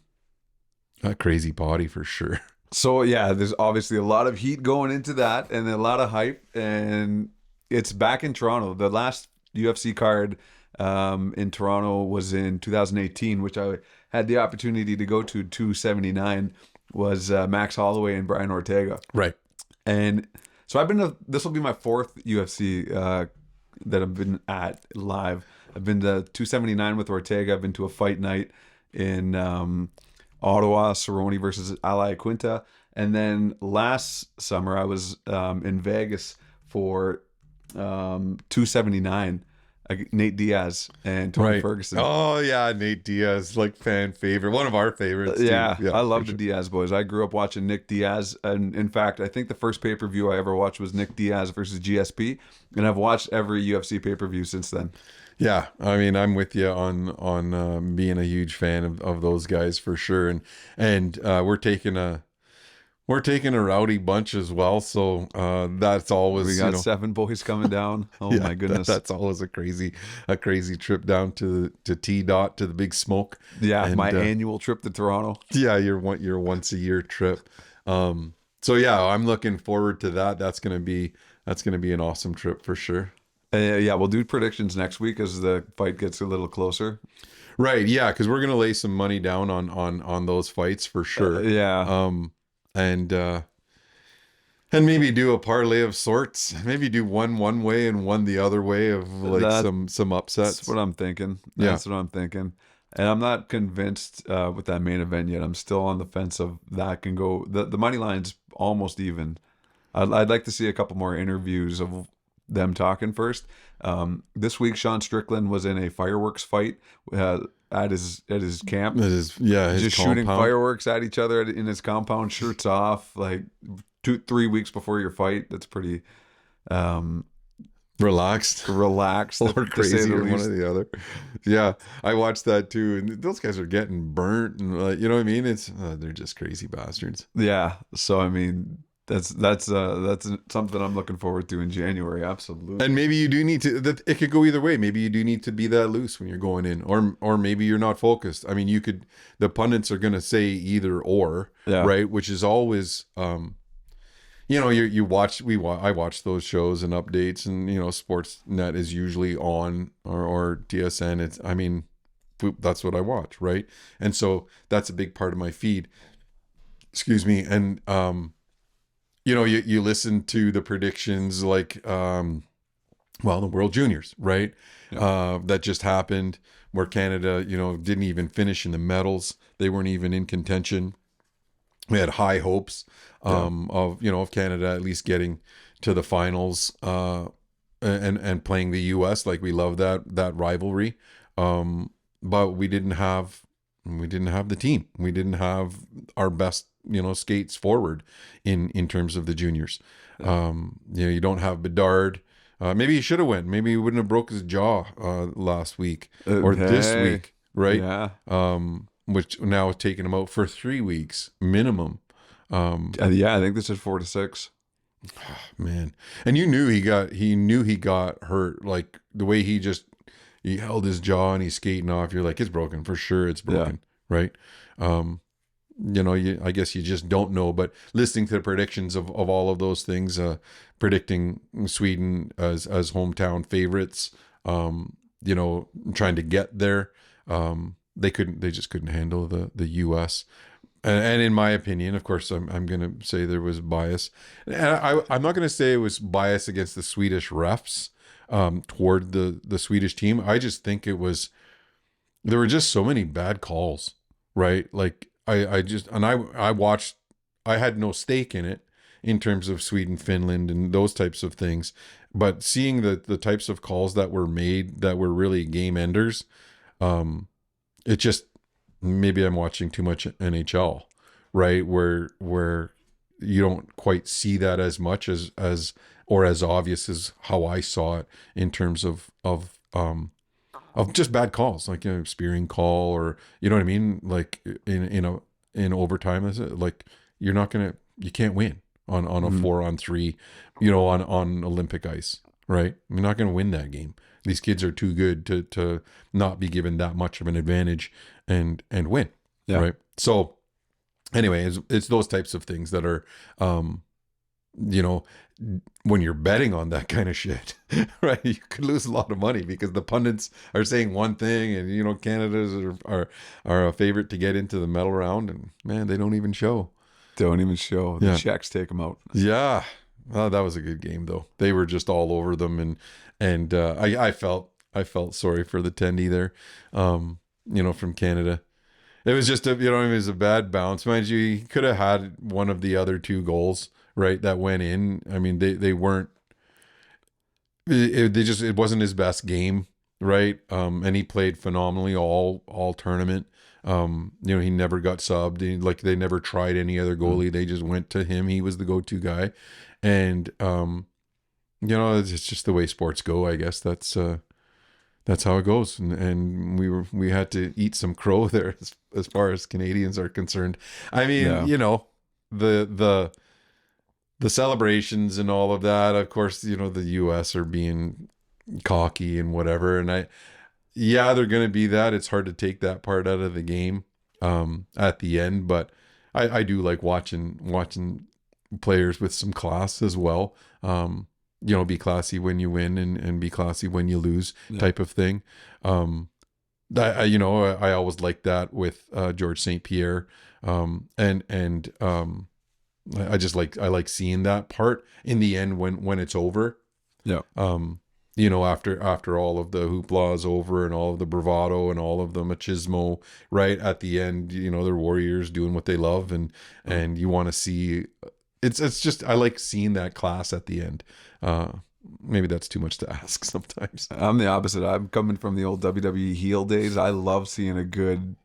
a crazy body for sure. So yeah, there's obviously a lot of heat going into that and a lot of hype, and it's back in Toronto. The last UFC card in Toronto was in 2018, which I had the opportunity to go to. 279 was Max Holloway and Brian Ortega, Right. and so I've been to, this will be my fourth UFC that I've been at live. I've been to 279 with Ortega. I've been to a fight night in Ottawa, Cerrone versus Ally Quinta. And then last summer, I was in Vegas for 279, Nate Diaz and Tony Right. Ferguson. Oh yeah, Nate Diaz, like fan favorite, one of our favorites too. Yeah, Yeah, I for love the sure. Diaz boys. I grew up watching Nick Diaz, and in fact, I think the first pay-per-view I ever watched was Nick Diaz versus GSP, and I've watched every UFC pay-per-view since then. Yeah, I mean, I'm with you on being a huge fan of those guys for sure, and we're taking a rowdy bunch as well, so that's We always got 7 boys coming down. Oh yeah, my goodness. that's always a crazy trip down to T dot to the Big Smoke, Yeah, and my annual trip to Toronto. yeah, your once a year trip. So yeah, I'm looking forward to that. That's gonna be an awesome trip for sure. Yeah, we'll do predictions next week as the fight gets a little closer. Right, yeah, because we're gonna lay some money down on those fights for sure. Yeah, Um, and and maybe do a parlay of sorts. Maybe do one way and one the other way of like that, some that's upsets. what I'm thinking. Yeah, That's what I'm thinking. And I'm not convinced with that main event yet. I'm still on the fence of that can go. The money line's almost even. I'd like to see a couple more interviews of them talking first. This week, Sean Strickland was in a fireworks fight at his camp, it is. Yeah, his just shooting compound. fireworks at each other in his compound, shirts off, like 2-3 weeks before your fight. That's pretty um, Relaxed relaxed, or to say crazy the or one least. or the other. Yeah, I watched that too, and those guys are getting burnt, and you know what I mean. They're just crazy bastards. Yeah. So I mean, that's something I'm looking forward to in January. Absolutely. And maybe you do need to. It could go either way. Maybe you do need to be that loose when you're going in, or maybe you're not focused. I mean, you could. The pundits are going to say either or, Yeah. right? Which is always, you watch. I watch those shows and updates, and Sportsnet is usually on or TSN. I mean, that's what I watch, right? And so that's a big part of my feed. Excuse me, and you listen to the predictions like the World Juniors, right? Yeah. That just happened where Canada, didn't even finish in the medals. They weren't even in contention. We had high hopes Yeah. of Canada at least getting to the finals and playing the US. Like, we love that rivalry. But we didn't have the team. We didn't have our best, skates forward in terms of the juniors. Yeah. You don't have Bedard. Maybe he should have went. Maybe he wouldn't have broke his jaw last week or this Hey. week, right? Yeah. Which now is taking him out for 3 weeks minimum. Yeah. I think this is 4 to 6. Man, and he got hurt, like the way he held his jaw and he's skating off. You're like, it's broken for sure. It's broken, right? I guess you just don't know. But listening to the predictions of all of those things, predicting Sweden as hometown favorites, trying to get there, they just couldn't handle the U.S. And in my opinion, of course, I'm going to say there was bias. And I'm not going to say it was bias against the Swedish refs toward the Swedish team. I just think there were just so many bad calls, right? Like I watched, I had no stake in it in terms of Sweden, Finland, and those types of things. But seeing the types of calls that were made that were really game enders, it just, maybe I'm watching too much NHL, right? Where you don't quite see that as much or as obvious as how I saw it in terms of just bad calls, like spearing call, or you know what I mean, like in overtime. Like you can't win on a Mhm. 4-on-3, on Olympic ice, right? You're not gonna win that game. These kids are too good to not be given that much of an advantage and win, Yeah. right? So anyway, it's those types of things that are, you know, when you're betting on that kind of shit, right? You could lose a lot of money because the pundits are saying one thing, and Canada's are a favorite to get into the medal round, and man, they don't even show. Don't even show. The Yeah, checks take them out. yeah. That was a good game though. They were just all over them, and I felt sorry for the tendy there, from Canada. It was just it was a bad bounce. Mind you, he could have had one of the other two goals, right, that went in. I mean, they weren't. It wasn't his best game, right? And he played phenomenally all tournament. He never got subbed. Like they never tried any other Mm. goalie. They just went to him. He was the go-to guy, and it's just the way sports go. I guess that's how it goes, and we had to eat some crow there as far as Canadians are concerned. I mean, Yeah. the the celebrations and all of that. Of course, the U.S. are being cocky and whatever, and they're going to be that. It's hard to take that part out of the game at the end, but I do like watching players with some class as well. Be classy when you win and be classy when you lose, Yeah. type of thing. I always liked that with George St. Pierre, and I like seeing that part in the end when it's over. Yeah. After all of the hoopla is over and all of the bravado and all of the machismo, right at the end, they're warriors doing what they love, and you want to see. It's just I like seeing that class at the end. Maybe that's too much to ask sometimes. I'm the opposite. I'm coming from the old WWE heel days. I love seeing a good,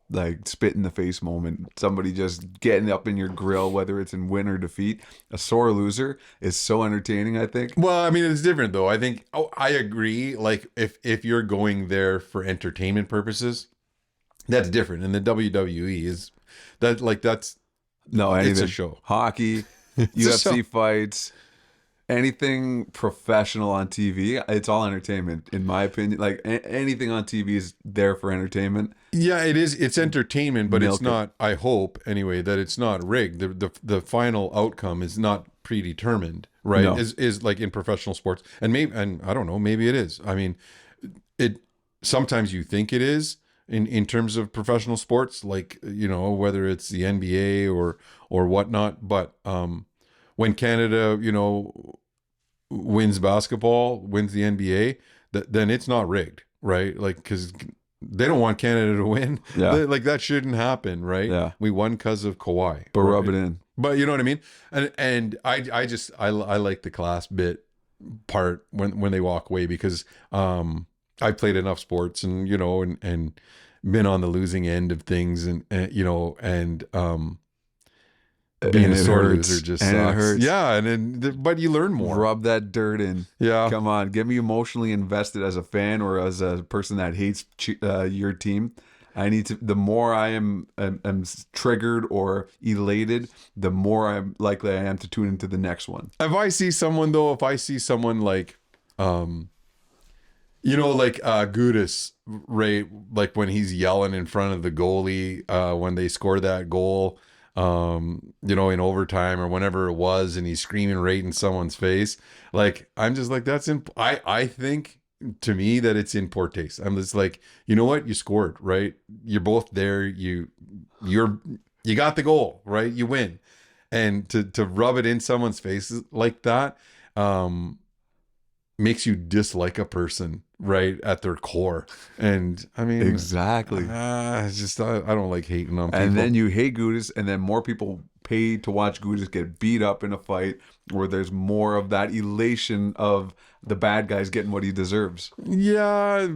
like, spit in the face moment. Somebody just getting up in your grill, whether it's in win or defeat. A sore loser is so entertaining, I think. Well, I mean, it's different though. I think. Oh, I agree. Like if you're going there for entertainment purposes, that's different. And the WWE is that's No, it's a anything. show. Hockey, It's a show. UFC fights, anything professional on TV, it's all entertainment, in my opinion. Like anything on TV is there for entertainment. Yeah, it is. It's entertainment, but it's Milk it. not. I hope anyway that it's not rigged. The final outcome is not predetermined, right? No. Is like in professional sports, and I don't know, maybe it is. I mean, it sometimes you think it is in terms of professional sports, like whether it's the NBA or whatnot. But when Canada, wins basketball, wins the NBA, then it's not rigged, right? Like because they don't want Canada to win. Yeah. Like that shouldn't happen, right? Yeah. We won because of Kawhi. But rub right? it in. But you know what I mean? And I like the class bit part when they walk away, because I played enough sports and and been on the losing end of things, and being And a it sore hurts. loser just And it sucks. hurts. Yeah, but you learn more. Rub that dirt in. Yeah. Come on, get me emotionally invested as a fan or as a person that hates your team. I need to. The more I am triggered or elated, the more I'm likely I am to tune into the next one. If I see someone like, like Gudis, right? Like when he's yelling in front of the goalie when they score that goal, in overtime or whenever it was, and he's screaming right in someone's face. Like I'm just like I think to me that it's in poor taste. I'm just like, you know what? You scored, right? You're both there. You got the goal, right? You win, and to rub it in someone's face like that, makes you dislike a person right at their core. And I mean, Exactly. it's just I don't like hating on people. And then you hate Gudis, and then more people pay to watch Gudis get beat up in a fight where there's more of that elation of the bad guys getting what he deserves. Yeah,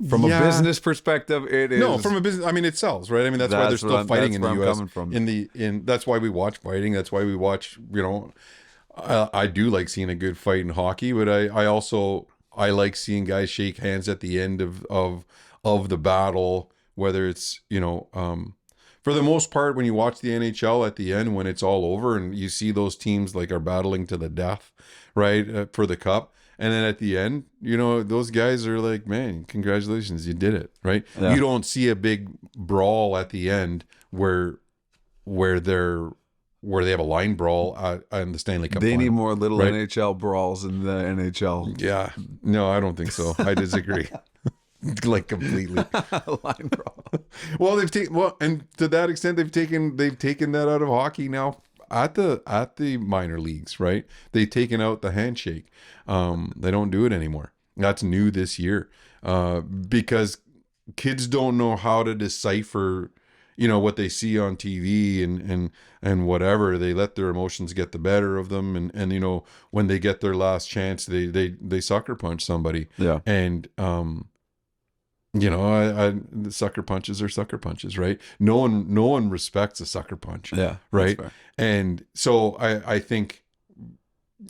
From a Yeah. business perspective, it No, is. from a business, I mean, it sells, right? I mean, that's why they're still fighting That's in the where I'm U.S. coming from. That's why we watch fighting. That's why we watch, I do like seeing a good fight in hockey, but I also, I like seeing guys shake hands at the end of the battle, whether it's, for the most part, when you watch the NHL at the end, when it's all over and you see those teams like are battling to the death, right, for the cup. And then at the end, those guys are like, man, congratulations, you did it, right? You Yeah. don't see a big brawl at the end where they're where they have a line brawl in the Stanley Cup They need final, more little right? NHL brawls in the NHL. Yeah. No, I don't think so. I disagree. Like completely. Line brawl. Well, and to that extent, they've taken that out of hockey now at the minor leagues, right? They've taken out the handshake. They don't do it anymore. That's new this year, because kids don't know how to decipher, what they see on TV and whatever. They let their emotions get the better of them, and when they get their last chance, they sucker punch somebody, Yeah. and the sucker punches are sucker punches, right? No one respects a sucker punch, Yeah. That's right? fair. And so I think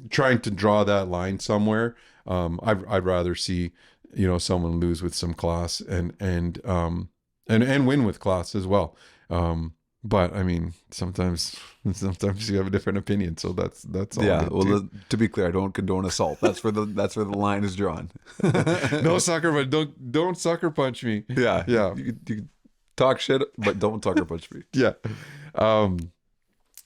trying to draw that line somewhere, I'd rather see, someone lose with some class and win with class as well. But I mean, sometimes you have a different opinion, so that's all Yeah. good Well, too. to be clear, I don't condone assault. That's where the line is drawn. No sucker punch. Don't sucker punch me. Yeah. Yeah. You can talk shit, but don't sucker punch me. Yeah.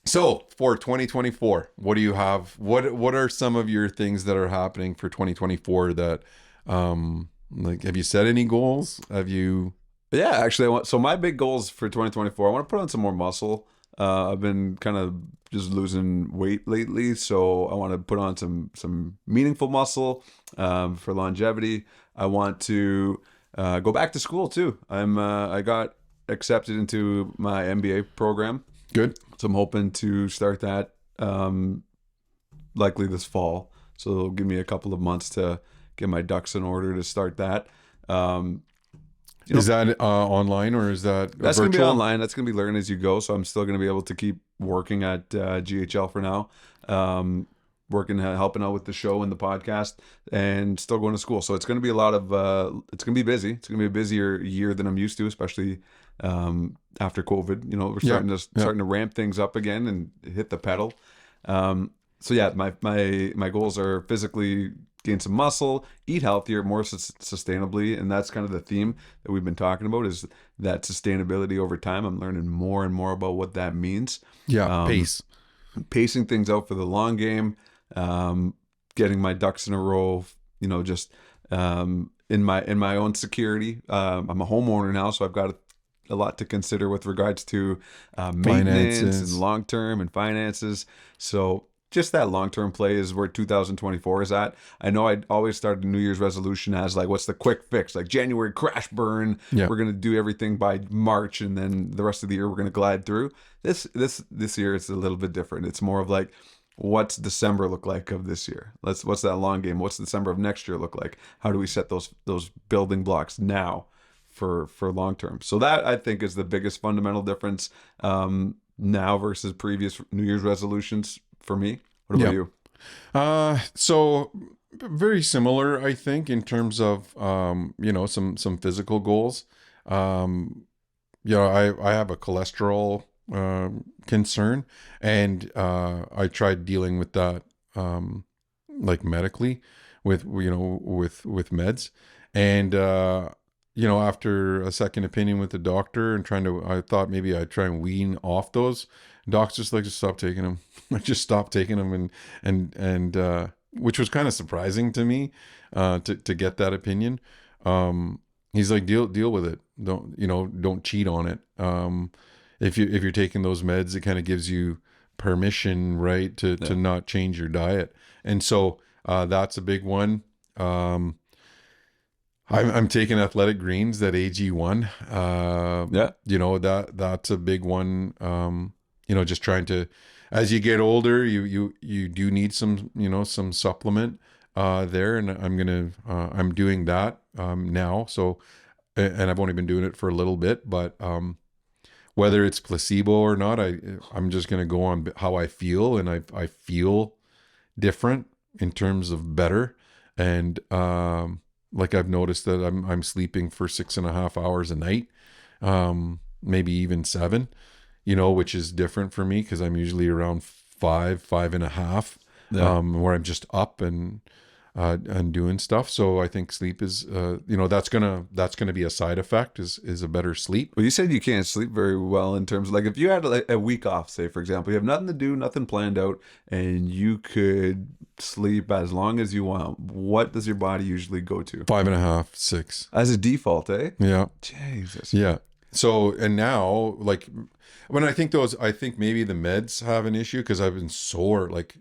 So for 2024, what do you have? What are some of your things that are happening for 2024 that, like, have you set any goals? Have you? Yeah, actually, so my big goals for 2024, I want to put on some more muscle. I've been kind of just losing weight lately, so I want to put on some meaningful muscle for longevity. I want to go back to school too. I got accepted into my MBA program, Good. so I'm hoping to start that likely this fall. So it'll give me a couple of months to get my ducks in order to start that. Is that online or is that That's going to be virtual? online. That's going to be learn as you go. So I'm still going to be able to keep working at GHL for now, working, helping out with the show and the podcast, and still going to school. So it's going to be a lot of, it's going to be busy. It's going to be a busier year than I'm used to, especially after COVID. We're starting to ramp things up again and hit the pedal. So yeah, my goals are physically gain some muscle, eat healthier, more sustainably, and that's kind of the theme that we've been talking about, is that sustainability over time. I'm learning more and more about what that means. Yeah, pace. Pacing things out for the long game, getting my ducks in a row, just in my own security. I'm a homeowner now, so I've got a lot to consider with regards to maintenance Finances. and long term and finances. So just that long-term play is where 2024 is at. I know I always started a New Year's resolution as like, what's the quick fix? Like January crash burn. Yeah. We're going to do everything by March, and then the rest of the year we're going to glide through. This year it's a little bit different. It's more of like, what's December look like of this year? What's that long game? What's December of next year look like? How do we set those building blocks now for long term? So that, I think, is the biggest fundamental difference now versus previous New Year's resolutions for me. What about you? So very similar, I think, in terms of some physical goals. I have a cholesterol concern, and I tried dealing with that like medically with meds, and after a second opinion with the doctor and I thought maybe I'd try and wean off those. Doc's just like, just stop taking them. I just stopped taking them, and which was kind of surprising to me, to get that opinion. He's like, deal with it. Don't cheat on it. If you're taking those meds, it kind of gives you permission, right, to not change your diet. And so that's a big one. I'm taking athletic greens, that AG1. That's a big one. Just trying to, as you get older, you do need some supplement. there, and I'm doing that now. So, and I've only been doing it for a little bit, but whether it's placebo or not, I'm just gonna go on how I feel, and I feel different in terms of better, and like I've noticed that I'm sleeping for 6.5 hours a night, maybe even 7, which is different for me because I'm usually around 5.5, Yeah. where I'm just up and doing stuff. So I think sleep is, that's gonna be a side effect is a better sleep. Well, you said you can't sleep very well in terms of like if you had like a week off, say for example, you have nothing to do, nothing planned out, and you could sleep as long as you want. What does your body usually go to 5.5, 6. as a default, eh? Yeah. Jesus. Yeah. So, and now, like, I think maybe the meds have an issue because I've been sore, like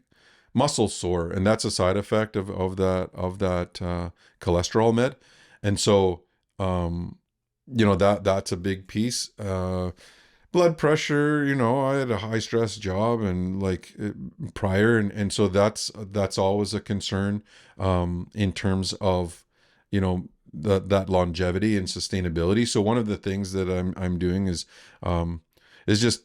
muscle sore, and that's a side effect of that cholesterol med. And so, that's a big piece. Blood pressure, I had a high stress job and like prior, and so that's always a concern in terms of, that longevity and sustainability. So one of the things that I'm doing is just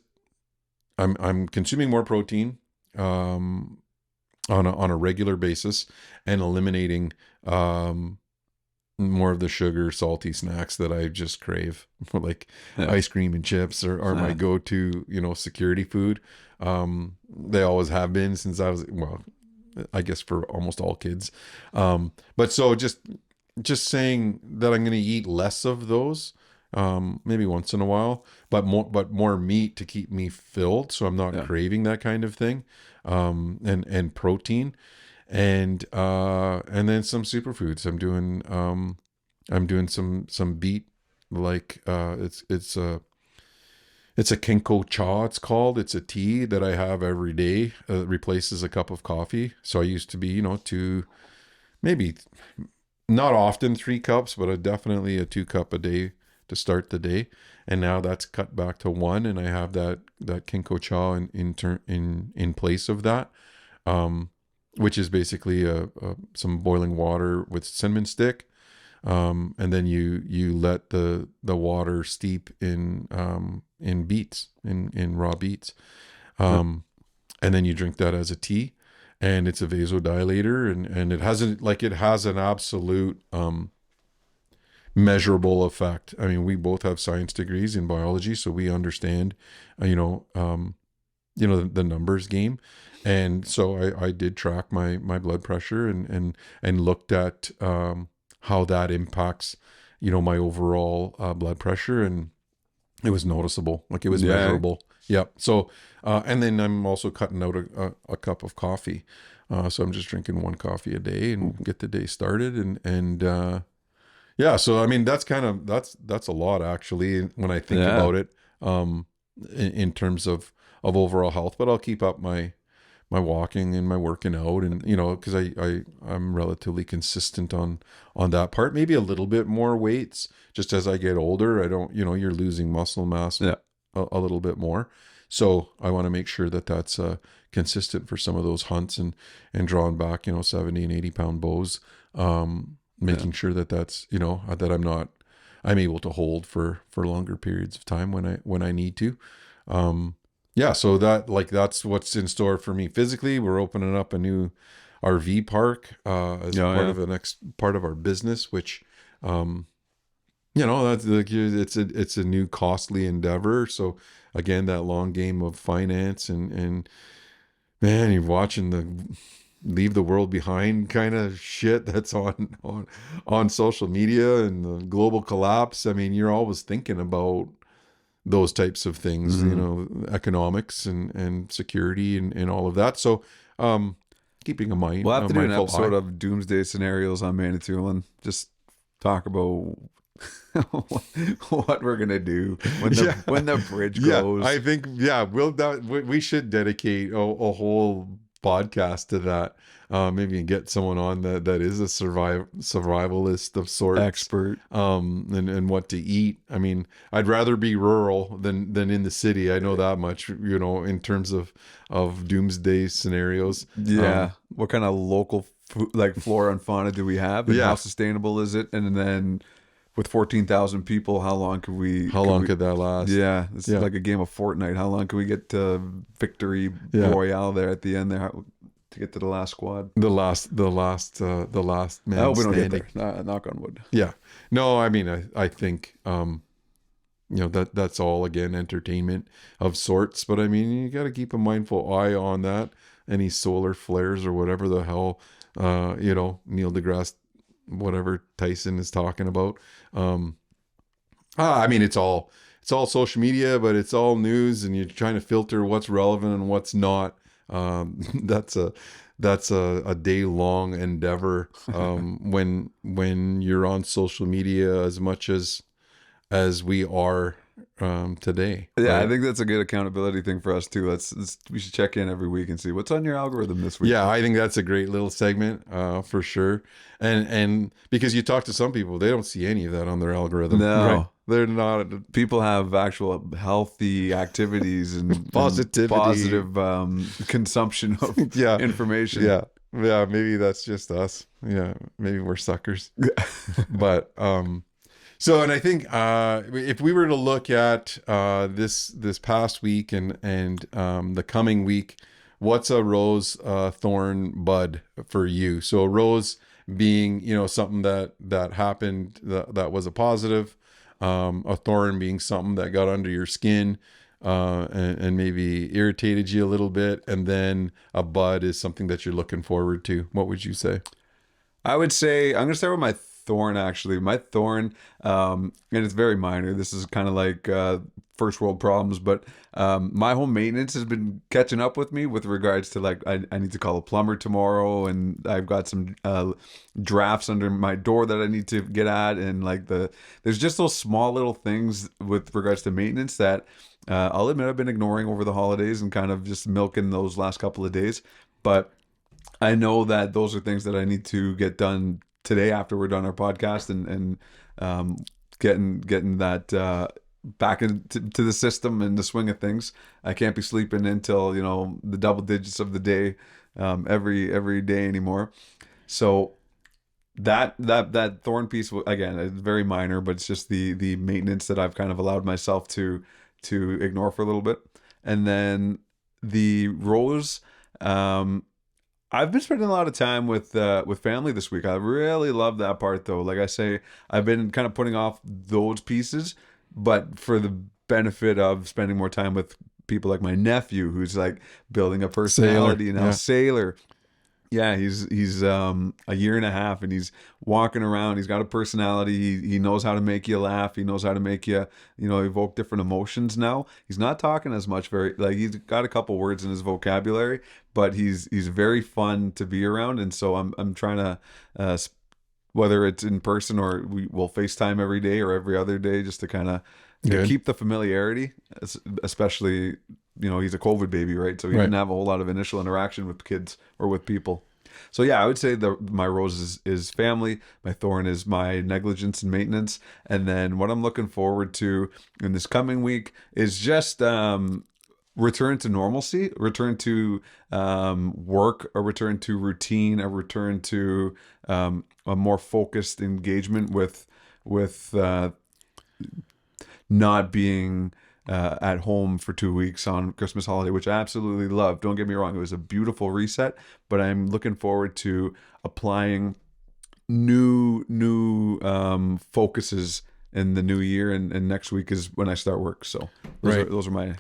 I'm consuming more protein on a regular basis, and eliminating more of the sugar, salty snacks that I just crave, like Yeah. ice cream and chips are my Yeah. go-to, security food. They always have been since I was, well, I guess for almost all kids. But so just saying that I'm going to eat less of those, maybe once in a while, but more meat to keep me filled, so I'm not Yeah. craving that kind of thing, and protein, and then some superfoods. I'm doing some beet, like it's a Kenko cha, it's called. It's a tea that I have every day. It replaces a cup of coffee. So I used to be, two, maybe not often 3 cups, but definitely a 2 cup a day to start the day. And now that's cut back to 1, and I have that Kenko cha in place of that, which is basically some boiling water with cinnamon stick, and then you let the water steep in beets, in raw beets, and then you drink that as a tea, and it's a vasodilator, and it has an absolute measurable effect. I mean, we both have science degrees in biology, so we understand, the numbers game. And so I did track my blood pressure, and looked at how that impacts, my overall blood pressure, and it was noticeable, like it was Yeah. measurable. Yep. So, and then I'm also cutting out a cup of coffee. So I'm just drinking 1 coffee a day and get the day started. And yeah, so I mean, that's a lot actually when I think Yeah. about it, in terms of overall health. But I'll keep up my walking and my working out, and because I'm relatively consistent on that part. Maybe a little bit more weights just as I get older. I don't, you're losing muscle mass Yeah. a little bit more, so I want to make sure that that's consistent for some of those hunts, and drawing back 70 and 80 pound bows, Yeah. making sure that that's that I'm able to hold for longer periods of time when I need to. Yeah, so that's what's in store for me physically. We're opening up a new RV park as Yeah. part Yeah. of the next part of our business, which that's like it's a new costly endeavor. So again, that long game of finance, and man, you're watching the leave the world behind kind of shit that's on social media, and the global collapse. I mean, you're always thinking about those types of things, Hmm. economics and security, and all of that. So, keeping We'll have a to do an mindful eye. episode of Doomsday Scenarios on Manitoulin. Just talk about what we're gonna do when the Yeah, when the bridge yeah. goes. I think we should dedicate a whole podcast to that. Maybe get someone on that is a survivalist of sorts, Expert. and what to eat. I mean, I'd rather be rural than in the city. I know that much. In terms of doomsday scenarios. Yeah. What kind of local like flora and fauna do we have, and how Yeah. sustainable is it? And then with 14,000 people, how long could we? How long could that last? Yeah, it's Yeah. like a game of Fortnite. How long can we get to victory Yeah. royale there at the end there to get to the last squad? The last I man hope we don't get standing. there. Knock on wood. Yeah. No, I mean, I think, that's all, again, entertainment of sorts, but I mean, you got to keep a mindful eye on that. Any solar flares or whatever the hell, Neil deGrasse, whatever Tyson is talking about. I mean, it's all social media, but it's all news, and you're trying to filter what's relevant and what's not. That's a day long endeavor. When you're on social media as much as we are today. Yeah, I Right? think that's a good accountability thing for us too. We should check in every week and see what's on your algorithm this week. Yeah, I think that's a great little segment, for sure. And because you talk to some people, they don't see any of that on their algorithm. No. Right? They're not. People have actual healthy activities and Positivity. positive consumption of Yeah. information. Yeah. Yeah, maybe that's just us. Yeah, maybe we're suckers. But so, and I think if we were to look at this past week and the coming week, what's a rose, thorn, bud for you? So a rose being, something that happened that was a positive, a thorn being something that got under your skin, and maybe irritated you a little bit, and then a bud is something that you're looking forward to. What would you say? I would say I'm gonna start with my thorn. Actually, my thorn, and it's very minor. This is kind of like first world problems, but my home maintenance has been catching up with me with regards to like I need to call a plumber tomorrow, and I've got some drafts under my door that I need to get at, and like there's just those small little things with regards to maintenance that I'll admit I've been ignoring over the holidays and kind of just milking those last couple of days, but I know that those are things that I need to get done today after we're done our podcast, and getting that back into to the system and the swing of things. I can't be sleeping until the double digits of the day every day anymore. So that thorn piece, again, it's very minor, but it's just the maintenance that I've kind of allowed myself to ignore for a little bit. And then the rose, I've been spending a lot of time with family this week. I really love that part though. Like I say, I've been kind of putting off those pieces, but for the benefit of spending more time with people like my nephew, who's like building a personality now. Yeah. Sailor. Yeah, he's a year and a half, and he's walking around. He's got a personality. He knows how to make you laugh. He knows how to make you, evoke different emotions now. He's not talking as much, very like he's got a couple words in his vocabulary, but he's very fun to be around. And so I'm trying to whether it's in person or we'll FaceTime every day or every other day, just to kind of keep the familiarity, especially he's a COVID baby, right? So he didn't have a whole lot of initial interaction with kids or with people. So yeah, I would say my rose is family. My thorn is my negligence and maintenance. And then what I'm looking forward to in this coming week is just return to normalcy, return to work, a return to routine, a return to a more focused engagement with not being at home for 2 weeks on Christmas holiday, which I absolutely love. Don't get me wrong, it was a beautiful reset, but I'm looking forward to applying new focuses in the new year, and next week is when I start work. So those are my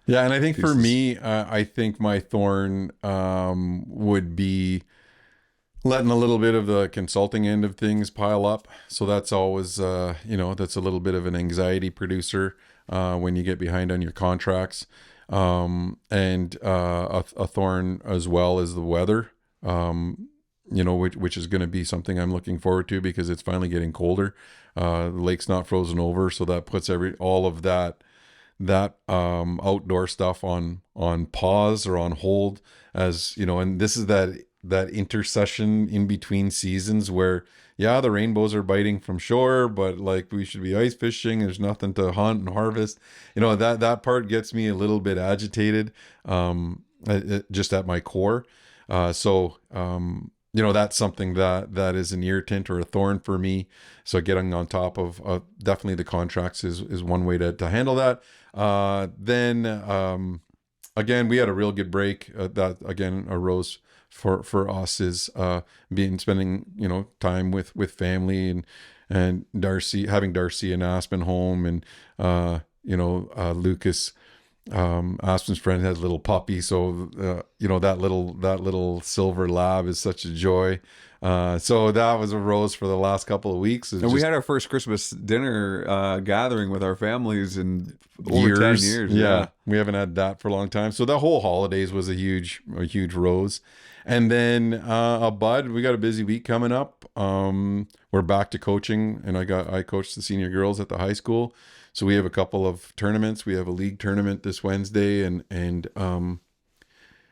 Yeah, and I think pieces. for me, I think my thorn would be letting a little bit of the consulting end of things pile up. So that's always, that's a little bit of an anxiety producer when you get behind on your contracts. And a thorn as well as the weather, which is going to be something I'm looking forward to because it's finally getting colder. The lake's not frozen over, so that puts all of that outdoor stuff on pause or on hold, as and this is that intercession in between seasons where the rainbows are biting from shore, but like we should be ice fishing, there's nothing to hunt and harvest. That part gets me a little bit agitated, just at my core. So you know, that's something that is an irritant or a thorn for me. So getting on top of definitely the contracts is one way to handle that. Then again, we had a real good break that again arose for us is being spending, you know, time with family and Darcy, having Darcy and Aspen home, and Lucas, Aspen's friend, has a little puppy, so you know, that little silver lab is such a joy. So that was a rose for the last couple of weeks. It's And we just had our first Christmas dinner gathering with our families in over 10 years. years. Yeah, we haven't had that for a long time. So the whole holidays was a huge rose. And then a bud, we got a busy week coming up. We're back to coaching, and I coached the senior girls at the high school. So we have a couple of tournaments. We have a league tournament this Wednesday, and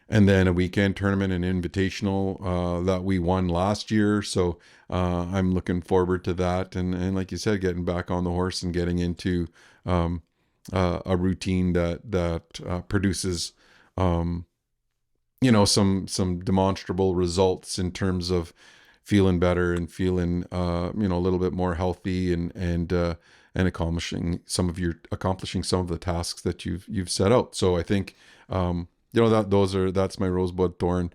then a weekend tournament, an invitational that we won last year. So I'm looking forward to that. And like you said, getting back on the horse and getting into a routine that produces some demonstrable results in terms of feeling better and feeling a little bit more healthy, and accomplishing some of the tasks that you've set out. So I think that's my rosebud thorn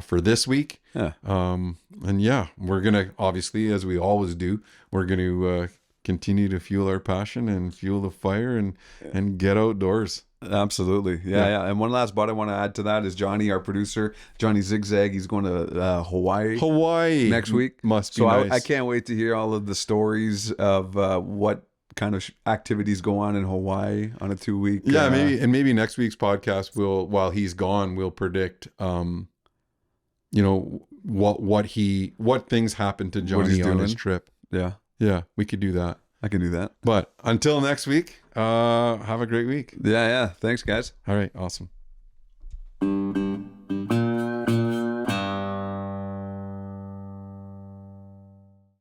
for this week. Yeah. And yeah, we're gonna, obviously, as we always do, we're gonna continue to fuel our passion and fuel the fire and get outdoors. Absolutely. Yeah. And one last bud I want to add to that is Johnny, our producer, Johnny Zigzag. He's going to Hawaii next week. Must be so nice. I can't wait to hear all of the stories of what kind of activities go on in Hawaii on a 2-week. Yeah, maybe next week's podcast, while he's gone, we'll predict what things happened to Johnny on his trip. Yeah, we could do that. I can do that. But until next week, have a great week. Yeah. Thanks, guys. All right, awesome.